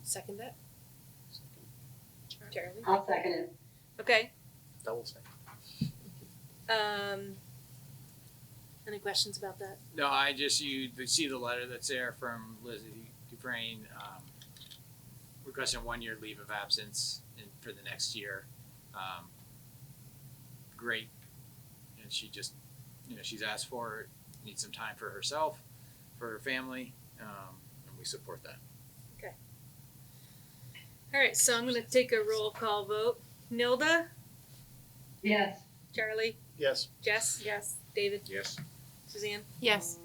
S10: second that. Charlie?
S1: I'll second it.
S10: Okay,
S7: Double second.
S10: any questions about that?
S3: No, you see the letter that's there from Lizzie Dufresne, requesting a 1-year leave of absence for the next year. Great, and she just, she's asked for it, needs some time for herself, for her family, and we support that.
S10: Alright, so I'm gonna take a roll call vote. Nilda,
S1: Yes.
S10: Charlie,
S7: Yes.
S10: Jess,
S8: Yes.
S10: David,
S2: Yes.
S10: Suzanne,
S11: Yes.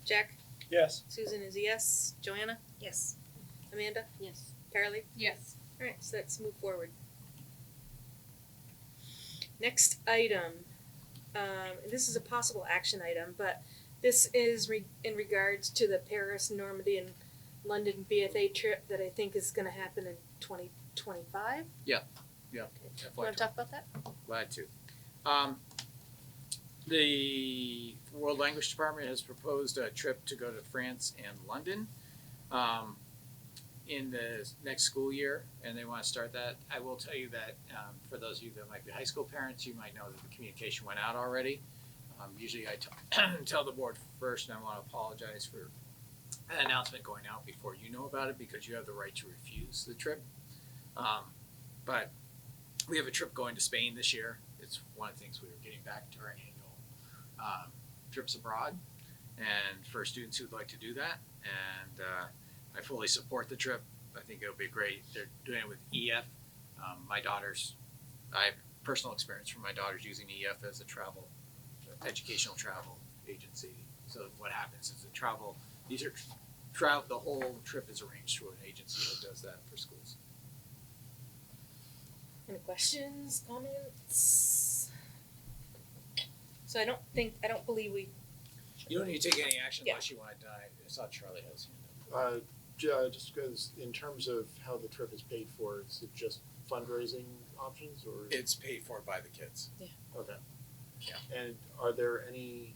S10: Jack,
S12: Yes.
S10: Susan is a yes, Joanna,
S6: Yes.
S10: Amanda,
S9: Yes.
S10: Carly.
S11: Yes.
S10: Alright, so let's move forward. Next item, this is a possible action item, but this is in regards to the Paris, Normandy, and London BFA trip that I think is gonna happen in 2025.
S3: Yeah.
S10: Wanna talk about that?
S3: Glad to. The World Language Department has proposed a trip to go to France and London in the next school year, and they want to start that. I will tell you that for those of you that might be high school parents, you might know that the communication went out already. Usually I tell the board first, and I want to apologize for an announcement going out before you know about it, because you have the right to refuse the trip. But we have a trip going to Spain this year. It's one of the things we were getting back to our annual trips abroad, and for students who'd like to do that, and I fully support the trip. I think it'll be great. They're doing it with EF. I have personal experience from my daughters using EF as a educational travel agency. So what happens is the whole trip is arranged through an agency that does that for schools.
S10: Any questions, comments? So I don't believe we,
S3: You don't need to take any action
S10: Yeah.
S3: unless you want to die. I saw Charlie has his hand up.
S7: Just because in terms of how the trip is paid for, is it just fundraising options or?
S3: It's paid for by the kids.
S7: Okay.
S3: Yeah.
S7: And are there any,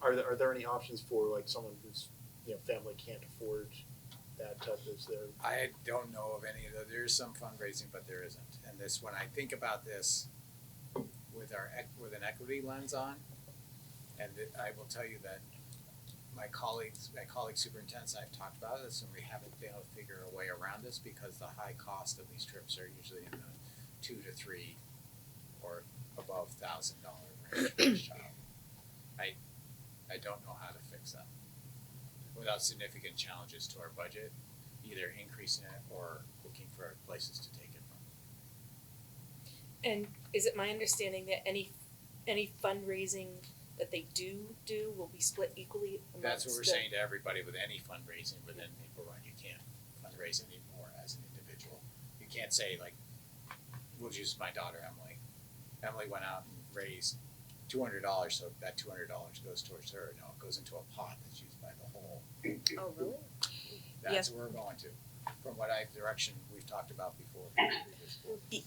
S7: are there any options for like someone whose, family can't afford that type of their?
S3: I don't know of any of those. There's some fundraising, but there isn't. And when I think about this with an equity lens on, and I will tell you that my colleague superintendents and I've talked about this, and we haven't been able to figure a way around this because the high cost of these trips are usually in the $2,000 to $3,000 or above $1,000 range per child. I don't know how to fix that without significant challenges to our budget. either increasing it or looking for places to take it from.
S10: And is it my understanding that any fundraising that they do will be split equally amongst
S3: That's what we're
S10: the-
S3: saying to everybody with any fundraising within Maple Run. You can't fundraise anymore as an individual. You can't say like, we'll use my daughter Emily. Emily went out and raised $200, so that $200 goes towards her. No, it goes into a pot that's used by the whole.
S9: Oh, really?
S3: That's where we're going to, from what direction we've talked about before.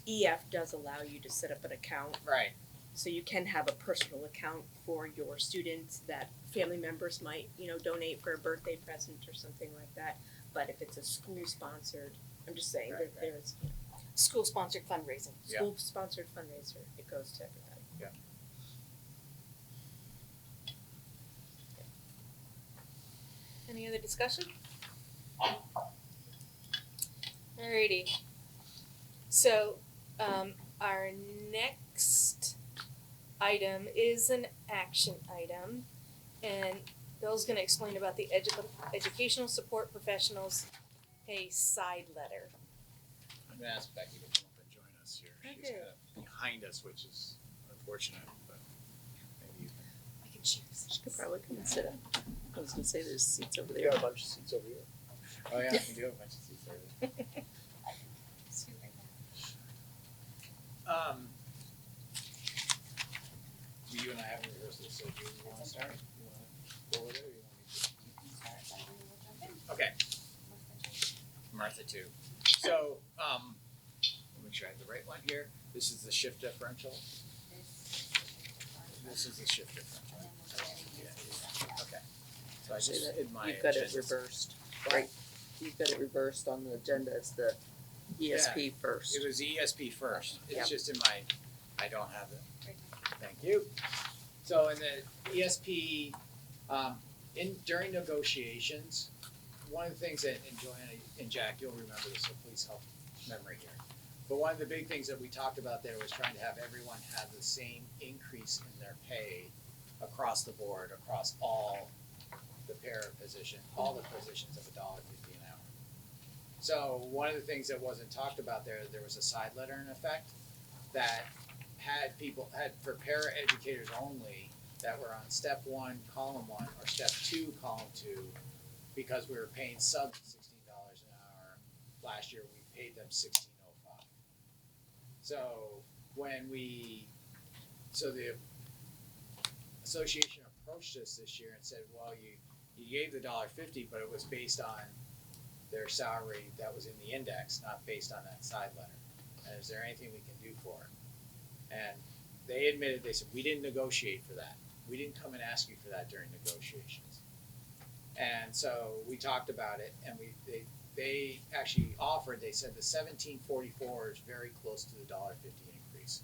S6: EF does allow you to set up an account,
S3: Right.
S6: so you can have a personal account for your students that family members might, donate for a birthday present or something like that. But if it's a school-sponsored, I'm just saying
S3: Right,
S6: that
S3: right.
S6: there's
S10: school-sponsored fundraising?
S3: Yeah.
S6: school-sponsored fundraiser, it goes to everybody.
S10: Any other discussion? Alrighty. So, our next item is an action item, and Bill's gonna explain about the educational support professionals pay side letter.
S3: I'm gonna ask Becky to come up and join us here. She's
S10: Okay.
S3: kind of behind us, which is unfortunate, but maybe you can.
S10: I can choose.
S14: She could probably come and sit up. I was gonna say there's seats over
S7: We
S14: there.
S7: got a bunch of seats over here.
S3: Oh yeah, we do have a bunch of seats over there. You and I haven't rehearsed this, so do you wanna start? You wanna go with it or you want me to? Okay. Martha too. So, let me make sure I have the right one here. This is the shift differential. This is the shift differential. Yeah. Okay. So I
S14: Say
S3: just
S14: that
S3: hid my
S14: you've got it
S3: agendas.
S14: reversed, right? You've got it reversed on the agenda, it's the ESP first.
S3: It was ESP first.
S14: Yeah.
S3: It's just in my, I don't have it. Thank you. So in the ESP, during negotiations, one of the things that, and Joanna and Jack, you'll remember this, so please help memory here. But one of the big things that we talked about there was trying to have everyone have the same increase in their pay across the board, across all the all the positions of $1.50 an hour. So one of the things that wasn't talked about there was a side letter in effect that had for para-educators only that were on step 1, column 1, or step 2, column 2, because we were paying subs $16 an hour. Last year we paid them $16.05. So so the association approached us this year and said, well, you gave the $1.50, but it was based on their salary that was in the index, not based on that side letter. And is there anything we can do for it? And they admitted, they said, we didn't negotiate for that. We didn't come and ask you for that during negotiations. And so we talked about it, and they actually offered, they said the $17.44 is very close to the $1.50 increase.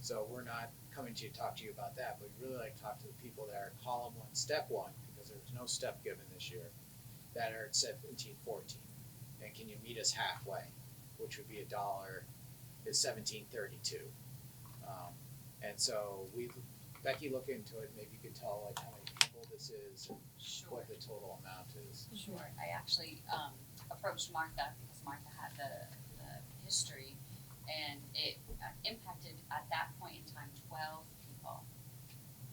S3: So we're not coming to talk to you about that, but we'd really like to talk to the people that are column 1, step 1, because there was no step given this year, that are at $17.14. And can you meet us halfway, which would be $1 is $17.32. And so Becky looked into it, maybe you could tell like how many people this is and
S15: Sure.
S3: what the total amount is.
S15: Sure, I actually approached Martha because Martha had the history, and it impacted at that point in time 12 people.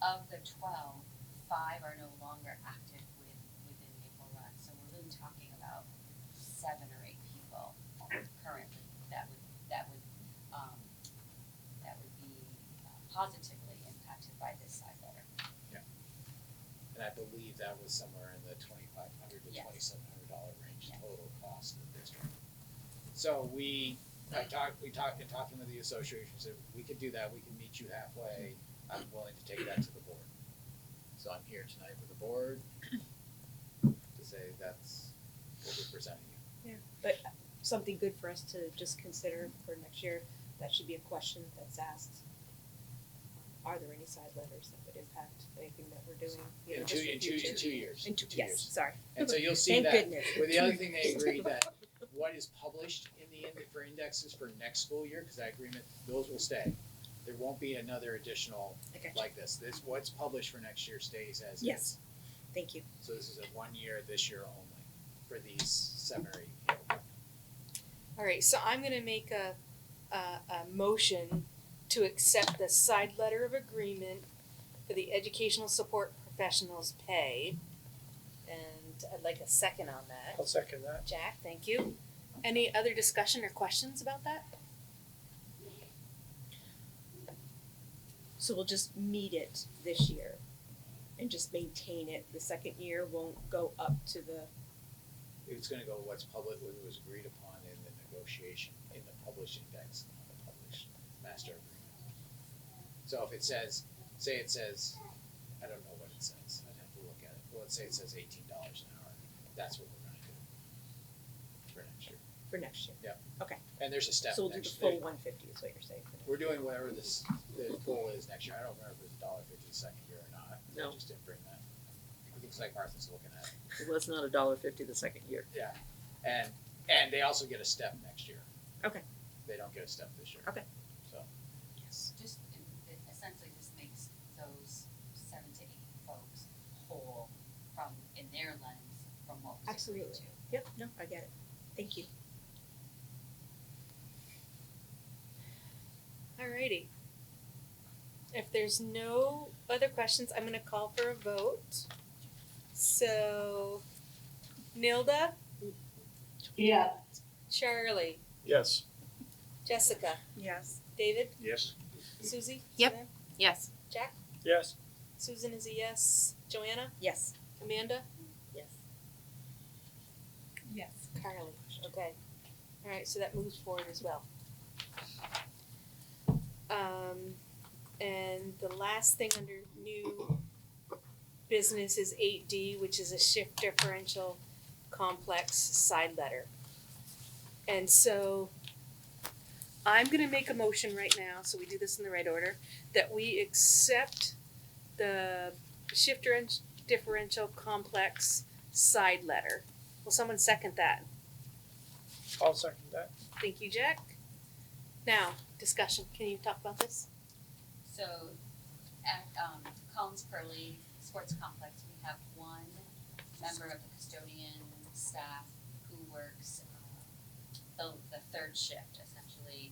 S15: Of the 12, 5 are no longer active within Maple Run, so we're really talking about 7 or 8 people currently that would be positively impacted by this side letter.
S3: And I believe that was somewhere in the $2,500 to
S15: Yes.
S3: $2,700 range
S15: Yes.
S3: total cost of the district. So in talking with the association, said we could do that, we can meet you halfway, I'm willing to take that to the board. So I'm here tonight with the board to say that's what we're presenting you.
S6: Yeah, but something good for us to just consider for next year, that should be a question that's asked. Are there any side letters that would impact anything that we're doing? You know,
S3: In
S6: just
S3: two
S6: for future?
S3: years.
S6: In two,
S3: Two
S6: yes,
S3: years.
S6: sorry.
S3: And so you'll see
S6: Thank
S3: that,
S6: goodness.
S3: but the other thing they agreed that what is published in the for indexes for next school year, because that agreement, those will stay. There won't be another additional
S6: I gotcha.
S3: like this. What's published for next year stays as is.
S6: Yes, thank you.
S3: So this is a 1 year, this year only, for these 7 or 8 people.
S10: Alright, so I'm gonna make a motion to accept the side letter of agreement for the educational support professionals pay. And I'd like a second on that.
S12: I'll second that.
S10: Jack, thank you. Any other discussion or questions about that?
S6: So we'll just meet it this year and just maintain it. The second year won't go up to the,
S3: It's gonna go what's public, what was agreed upon in the negotiation, in the published index, not the published master agreement. So if it says, say it says, I don't know what it says, I'd have to look at it, well, let's say it says $18 an hour, that's what we're gonna do for next year.
S6: for next year.
S3: And there's a step
S6: So we'll do the
S3: next,
S6: full 150 is what you're saying.
S3: we're doing whatever the goal is next year, I don't remember if it's $1.50 the second year or not,
S14: No.
S3: I just didn't bring that. It looks like Martha's looking at it.
S14: It was not $1.50 the second year.
S3: Yeah, and they also get a step next year.
S6: Okay.
S3: They don't get a step this year.
S6: Okay.
S3: So,
S6: Yes.
S15: Just, it essentially just makes those 7 to 8 folks whole from, in their lens, from what was agreed to.
S6: Absolutely. Yep, no, I get it. Thank you.
S10: Alrighty. If there's no other questions, I'm gonna call for a vote. So, Nilda,
S1: Yeah.
S10: Charlie,
S7: Yes.
S10: Jessica,
S6: Yes.
S10: David,
S2: Yes.
S10: Susie?
S9: Yep.
S10: Suzanne?
S9: Yes.
S10: Jack?
S12: Yes.
S10: Susan is a yes. Joanna?
S6: Yes.
S10: Amanda?
S6: Yes.
S11: Yes.
S10: Carly, okay. Alright, so that moves forward as well. And the last thing under new business is 8D, which is a shift differential complex side letter. And so I'm gonna make a motion right now, so we do this in the right order, that we accept the shift differential complex side letter. Will someone second that?
S12: I'll second that.
S10: Thank you, Jack. Now, discussion, can you talk about this?
S15: So at Collins Pearly Sports Complex, we have one member of the custodian staff who works the third shift, essentially.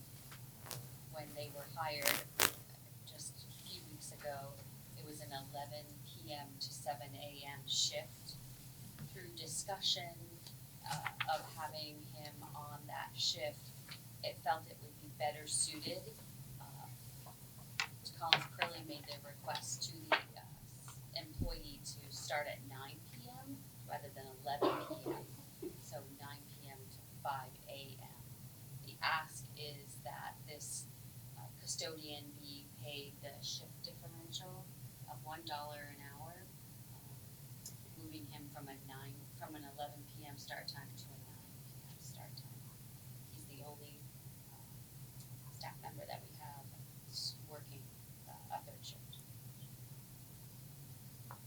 S15: When they were hired just a few weeks ago, it was an 11 p.m. to 7 a.m. shift. Through discussion of having him on that shift, it felt it would be better suited. Collins Curley made the request to the employee to start at 9 p.m. rather than 11 p.m. So 9 p.m. to 5 a.m. The ask is that this custodian be paid the shift differential of $1 an hour, moving him from an 11 p.m. start time to a 9 p.m. start time. He's the only staff member that we have working a third shift.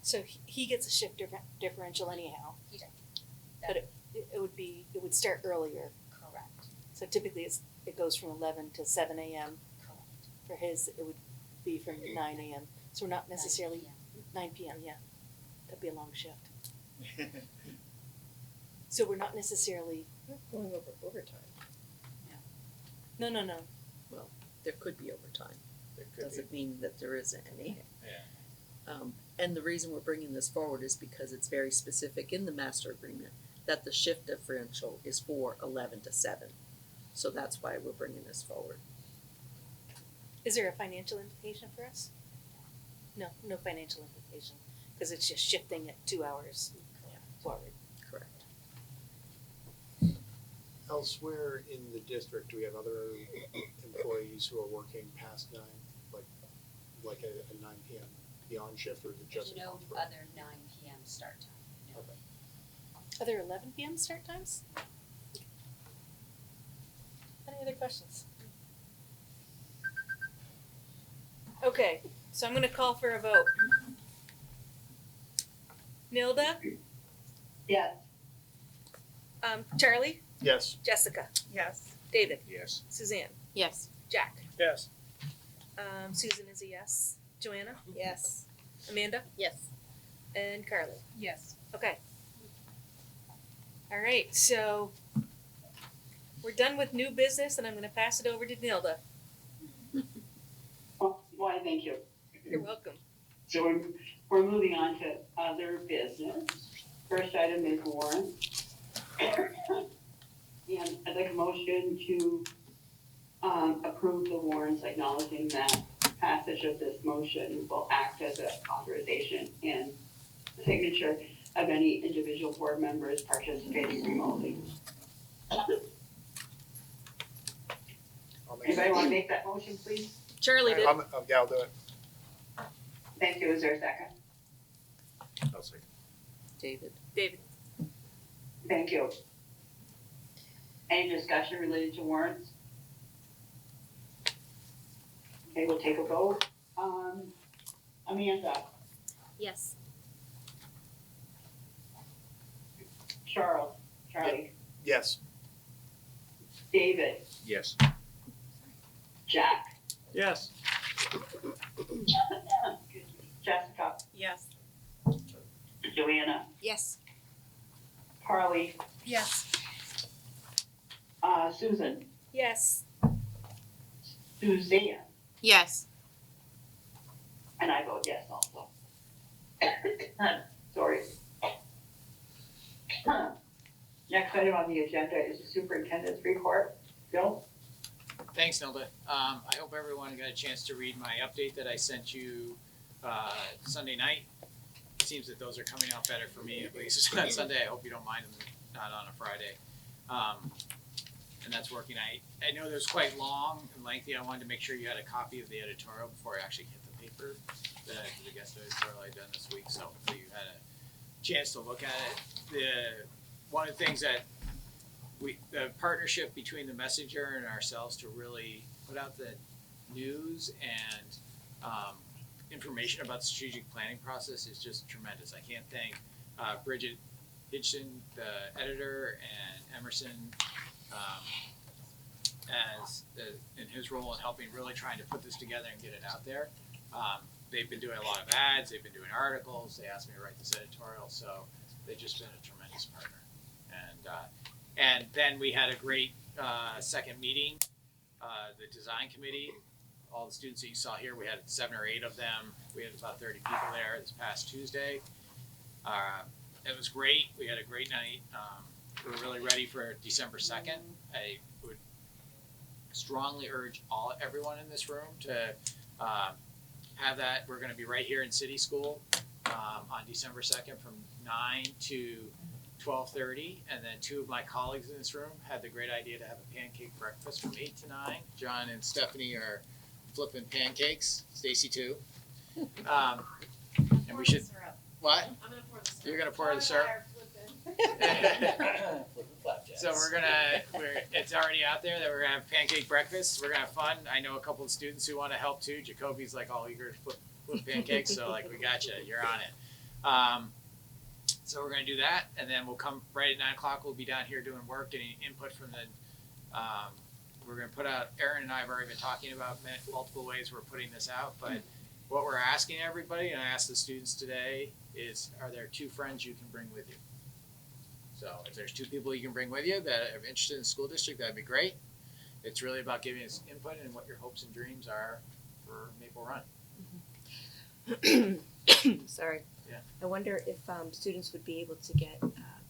S10: So he gets a shift differential anyhow.
S15: He does.
S10: But it would start earlier.
S15: Correct.
S10: So typically it goes from 11 to 7 a.m.
S15: Correct.
S10: For his, it would be from 9 a.m. So we're not necessarily
S15: 9
S10: 9 p.m. Yeah, that'd be a long shift. So we're not necessarily.
S6: Going over overtime.
S10: No.
S14: Well, there could be overtime.
S3: there could be,
S14: Doesn't mean that there isn't any.
S3: yeah.
S14: And the reason we're bringing this forward is because it's very specific in the master agreement that the shift differential is for 11 to 7. So that's why we're bringing this forward.
S10: Is there a financial implication for us? No financial implication, because it's just shifting it 2 hours forward.
S14: Correct.
S7: Elsewhere in the district, do we have other employees who are working past 9, like a 9 p.m. beyond shift, or is it
S15: There's
S7: just?
S15: no other 9 p.m. start time. No.
S7: Okay.
S10: Are there 11 p.m. start times? Any other questions? Okay, so I'm gonna call for a vote. Nilda?
S1: Yes.
S10: Charlie?
S7: Yes.
S10: Jessica?
S6: Yes.
S10: David?
S2: Yes.
S10: Suzanne?
S9: Yes.
S10: Jack?
S12: Yes.
S10: Susan is a yes. Joanna?
S6: Yes.
S10: Amanda?
S9: Yes.
S10: And Carly?
S11: Yes.
S10: Okay. All right, so we're done with new business, and I'm gonna pass it over to Nilda.
S1: Why, thank you.
S10: You're welcome.
S1: So we're moving on to other business. First item is warrants. And I'd like a motion to approve the warrants, acknowledging that passage of this motion will act as an authorization and signature of any individual board members participating remotely. Anybody want to make that motion, please?
S10: Charlie did.
S7: Yeah, I'll do it.
S1: Thank you. Is there a second?
S2: I'll second.
S14: David.
S10: David.
S1: Thank you. Any discussion related to warrants? Okay, we'll take a vote. Amanda,
S9: Yes.
S1: Charlie,
S7: Yes.
S1: David,
S2: Yes.
S1: Jack,
S12: Yes.
S1: Jessica,
S8: Yes.
S1: Joanna,
S11: Yes.
S1: Carly,
S11: Yes.
S1: Susan,
S10: Yes.
S1: Suzanne,
S11: Yes.
S1: and I vote yes also. Sorry. Next item on the agenda is the superintendent's report. Bill?
S3: Thanks, Nilda. I hope everyone got a chance to read my update that I sent you Sunday night. It seems that those are coming out better for me, at least on Sunday. I hope you don't mind them not on a Friday. And that's working. I know there's quite long and lengthy. I wanted to make sure you had a copy of the editorial before I actually hit the paper, the guest editorial I'd done this week, so hopefully you had a chance to look at it. One of the things that the partnership between the Messenger and ourselves to really put out the news and information about the strategic planning process is just tremendous. I can't thank Bridget Hitchson, the editor, and Emerson in his role in helping really trying to put this together and get it out there. They've been doing a lot of ads, they've been doing articles, they asked me to write this editorial, so they've just been a tremendous partner. And then we had a great second meeting, the design committee, all the students that you saw here, we had 7 or 8 of them. We had about 30 people there this past Tuesday. It was great, we had a great night. We're really ready for December 2nd. I would strongly urge everyone in this room to have that. We're gonna be right here in City School on December 2nd from 9 to 12:30, and then 2 of my colleagues in this room had the great idea to have a pancake breakfast from 8 to 9. John and Stephanie are flipping pancakes, Stacy too. And we should, what?
S5: I'm gonna pour the syrup.
S3: You're gonna pour the syrup? So it's already out there that we're gonna have pancake breakfast. We're gonna have fun. I know a couple of students who wanna help too. Jacoby's like all eager to flip pancakes, so like we got you, you're on it. So we're gonna do that, and then we'll come right at 9 o'clock. We'll be down here doing work, getting input from the. We're gonna put out. Aaron and I have already been talking about multiple ways we're putting this out, but what we're asking everybody, and I asked the students today, is: are there 2 friends you can bring with you? So if there's 2 people you can bring with you that are interested in the school district, that'd be great. It's really about giving us input and what your hopes and dreams are for Maple Run.
S6: Sorry.
S3: Yeah.
S6: I wonder if students would be able to get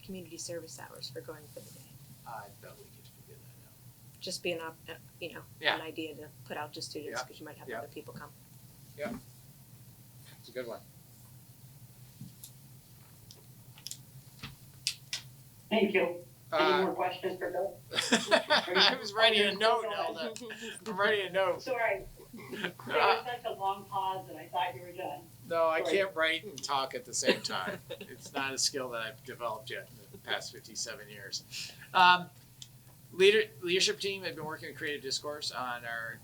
S6: community service hours for going for the day.
S3: I bet we could figure that out.
S6: Just be an
S3: Yeah.
S6: an idea to put out to students
S3: Yeah.
S6: because you might have
S3: Yeah.
S6: other people come.
S3: It's a good one.
S1: Thank you. Any
S3: Uh,
S1: more questions for Bill?
S3: I was writing a note, Nelda. I'm writing a note.
S1: Sorry, there was such a long pause that I thought you were done.
S3: No, I can't write and talk at the same time. It's not a skill that I've developed yet in the past 57 years. Leadership team have been working with Creative Discourse on our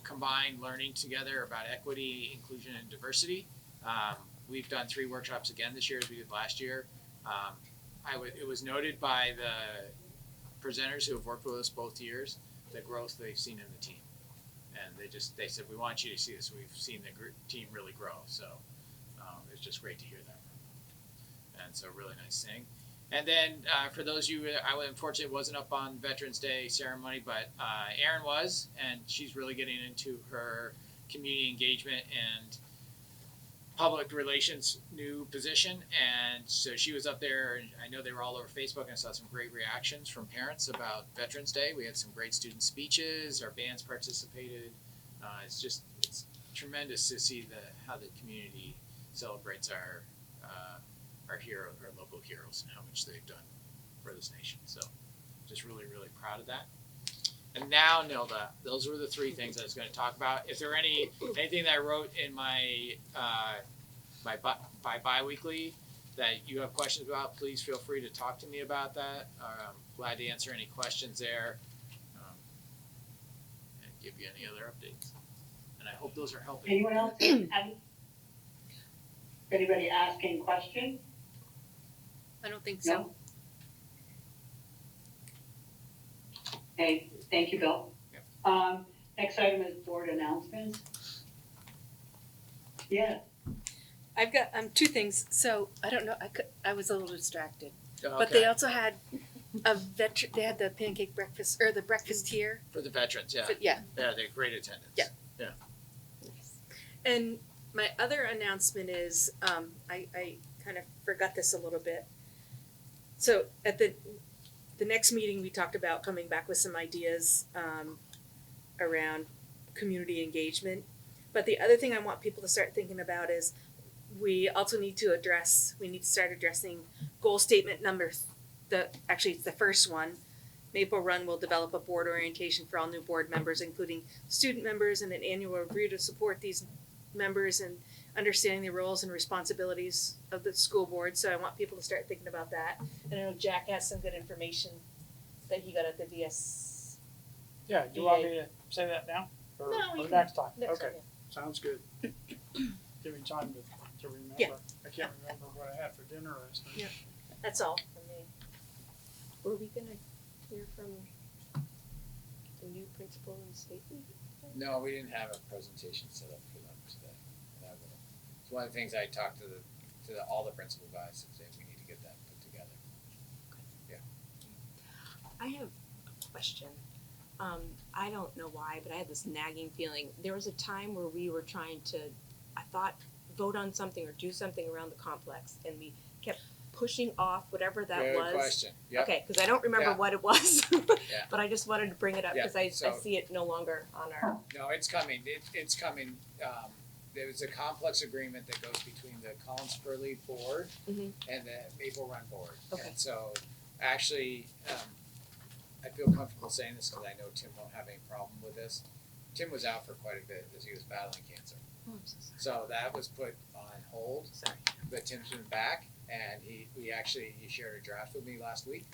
S3: combined learning together about equity, inclusion, and diversity. We've done 3 workshops again this year as we did last year. It was noted by the presenters who have worked with us both years, the growth they've seen in the team. And they said, we want you to see this. We've seen the team really grow. So it's just great to hear that. And so really nice thing. And then for those of you, I unfortunately wasn't up on Veterans Day ceremony, but Erin was, and she's really getting into her community engagement and public relations new position. And so she was up there, and I know they were all over Facebook, and I saw some great reactions from parents about Veterans Day. We had some great student speeches. Our bands participated. It's tremendous to see how the community celebrates our local heroes, and how much they've done for this nation. So just really, really proud of that. And now, Nilda, those were the three things I was going to talk about. If there are anything that I wrote in my bi-weekly that you have questions about, please feel free to talk to me about that. I'm glad to answer any questions there, and give you any other updates. And I hope those are helping.
S1: Anyone else have anybody asking questions?
S10: I don't think so.
S1: No? Okay, thank you, Bill.
S3: Yep.
S1: Next item is board announcements. Yeah.
S10: I've got two things. So I don't know. I was a little distracted,
S3: Okay.
S10: but they also had they had the pancake breakfast or the breakfast here.
S3: For the veterans, yeah.
S10: Yeah.
S3: Yeah, they're great attendance.
S10: Yeah. And my other announcement is I kind of forgot this a little bit. So at the next meeting, we talked about coming back with some ideas around community engagement. But the other thing I want people to start thinking about is we also need to start addressing goal statement actually it's the first one. Maple Run will develop a board orientation for all new board members, including student members, and an annual review to support these members and understanding the roles and responsibilities of the school board. So I want people to start thinking about that. And I know Jack has some good information that he got at the VS.
S12: Yeah, do you want me to say that now? Or
S10: No,
S12: or
S10: we can-
S12: next time?
S10: next
S12: Okay,
S10: time,
S12: sounds good. Give me time to remember.
S10: Yeah.
S12: I can't remember what I had for dinner last night.
S10: Yeah. That's all from me.
S6: Were we gonna hear from the new principal and safety?
S3: No, we didn't have a presentation set up for them today. It's one of the things I talked to all the principal guys and said we need to get that put together.
S6: I have a question. I don't know why, but I had this nagging feeling. There was a time where we were trying to, I thought, vote on something or do something around the complex, and we kept pushing off whatever that
S3: Good
S6: was.
S3: question. Yep.
S6: Okay, because I don't remember
S3: Yeah.
S6: what it was,
S3: Yeah.
S6: but I just wanted to bring it up
S3: Yeah,
S6: because I
S3: so-
S6: see it no longer on our.
S3: No, it's coming. It's coming. There's a complex agreement that goes between the Collins Spurley board
S6: Mhm.
S3: and the Maple Run board.
S6: Okay.
S3: And so, actually, I feel comfortable saying this because I know Tim won't have any problem with this. Tim was out for quite a bit as he was battling cancer.
S6: Oh, I'm so sorry.
S3: So that was put on hold.
S6: Sorry.
S3: But Tim's been back, and he shared a draft with me last week,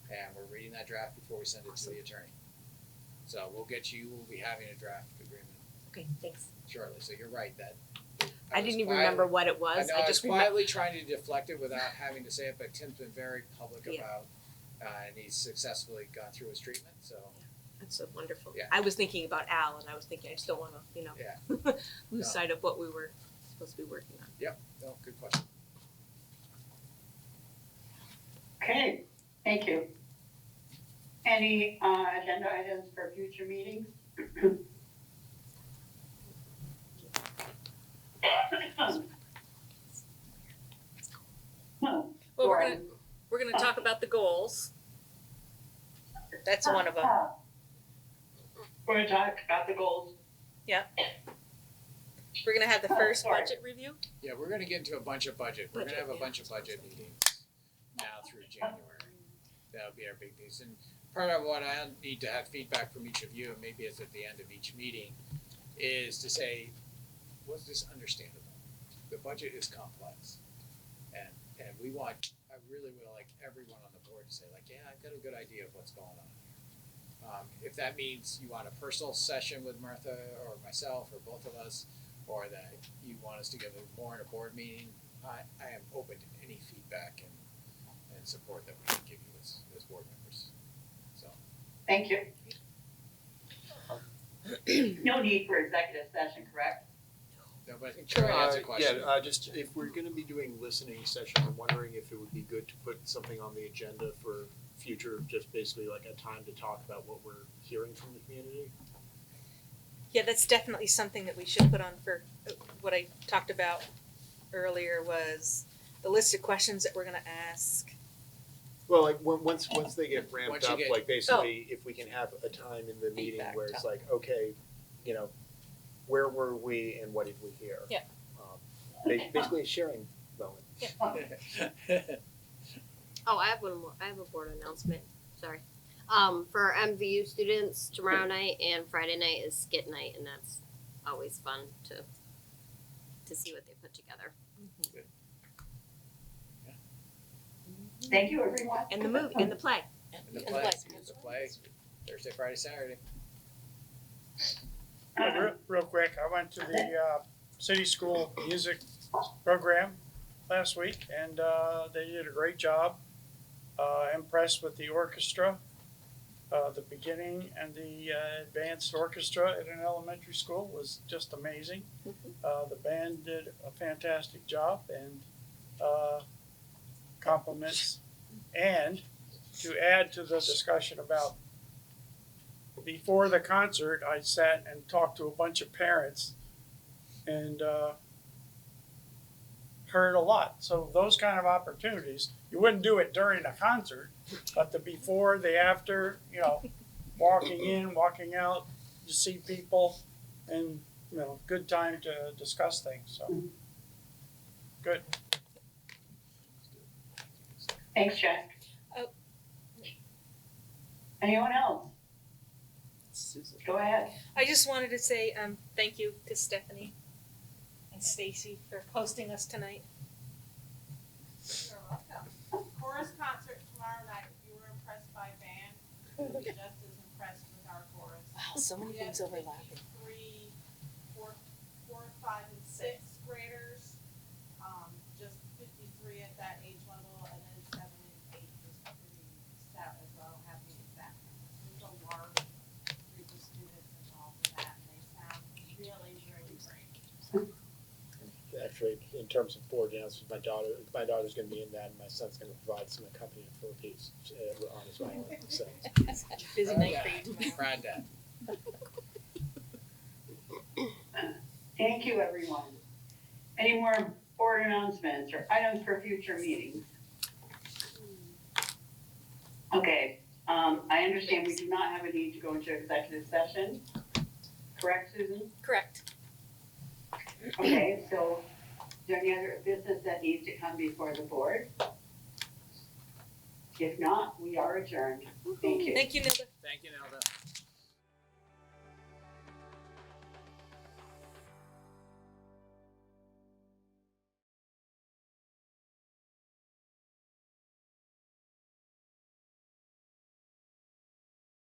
S3: and we're reading that draft before we send it to the attorney. So we'll be having a draft agreement
S6: Okay, thanks.
S3: shortly. So you're right that.
S6: I didn't even remember what it was.
S3: I know, I was
S6: just remember.
S3: quietly trying to deflect it without having to say it, but Tim's been very public
S6: Yeah.
S3: about, and he's successfully gone through his treatment. So
S6: That's so wonderful.
S3: Yeah.
S6: I was thinking about Al, and I was thinking I just don't want to,
S3: Yeah.
S6: lose
S3: No.
S6: sight of what we were supposed to be working on.
S3: no, good question.
S1: Okay, thank you. Any agenda items for future meetings?
S10: Well, we're gonna talk about the goals. That's one of them.
S1: We're gonna talk about the goals.
S10: We're gonna have the first
S1: sorry.
S10: budget review.
S3: Yeah, we're gonna get into a bunch of budget. We're gonna have a bunch of budget meetings now through January. That'll be our big piece. And part of what I need to have feedback from each of you, and maybe it's at the end of each meeting, is to say, was this understandable? The budget is complex. And I really would like everyone on the board to say like, yeah, I've got a good idea of what's going on here. If that means you want a personal session with Martha or myself or both of us, or that you want us to give more in a board meeting, I am open to any feedback and support that we can give you as board members. So.
S1: Thank you. No need for executive session, correct?
S3: No, but I think Charlie has a question.
S7: Just if we're gonna be doing listening sessions, I'm wondering if it would be good to put something on the agenda for future, just basically like a time to talk about what we're hearing from the community.
S10: Yeah, that's definitely something that we should put on for, what I talked about earlier was the list of questions that we're gonna ask.
S7: Well, like once they get ramped
S3: Once you
S7: up,
S3: get-
S7: like basically if we can have a time in the meeting
S10: Feedback
S7: where it's
S10: time.
S7: like, okay, you know, where were we and what did we hear?
S10: Yeah.
S7: Basically a sharing moment.
S9: Oh, I have one more. I have a board announcement. Sorry. For our MVU students, tomorrow night and Friday night is skit night, and that's always fun to see what they put together.
S1: Thank you, everyone.
S6: And the movie, and the play.
S3: And the play, Thursday, Friday, Saturday.
S12: Real quick, I went to the city school music program last week, and they did a great job. Impressed with the orchestra, the beginning and the advanced orchestra at an elementary school was just amazing. The band did a fantastic job, and compliments. And to add to the discussion about before the concert, I sat and talked to a bunch of parents and heard a lot. So those kind of opportunities, you wouldn't do it during a concert, but the before, the after, you know, walking in, walking out, to see people, and, you know, good time to discuss things, so. Good.
S1: Thanks, Jack.
S10: Oh.
S1: Anyone else? Go ahead.
S10: I just wanted to say, thank you to Stephanie and Stacy for hosting us tonight.
S8: You're welcome. Chorus concert tomorrow night. If you were impressed by band, you'll be just as impressed with our chorus.
S10: Wow, so many
S8: We have
S10: things overlapping.
S8: 53, 4, 5, and 6 graders. Just 53 at that age level, and then 7 and 8 is pretty stout as well. I don't have the exact numbers. There's a large group of students involved in that, and they sound really, really great.
S7: Actually, in terms of board announcements, my daughter's gonna be in that, and my son's gonna provide some accompaniment for a piece on his violin, so.
S10: Busy night for you tomorrow.
S3: Proud dad.
S1: Thank you, everyone. Any more board announcements or items for future meetings? Okay, I understand we do not have a need to go into executive session. Correct, Susan?
S10: Correct.
S1: Okay, so is there any other business that needs to come before the board? If not, we are adjourned. Thank you.
S10: Thank you, Nilda.
S3: Thank you, Nelda.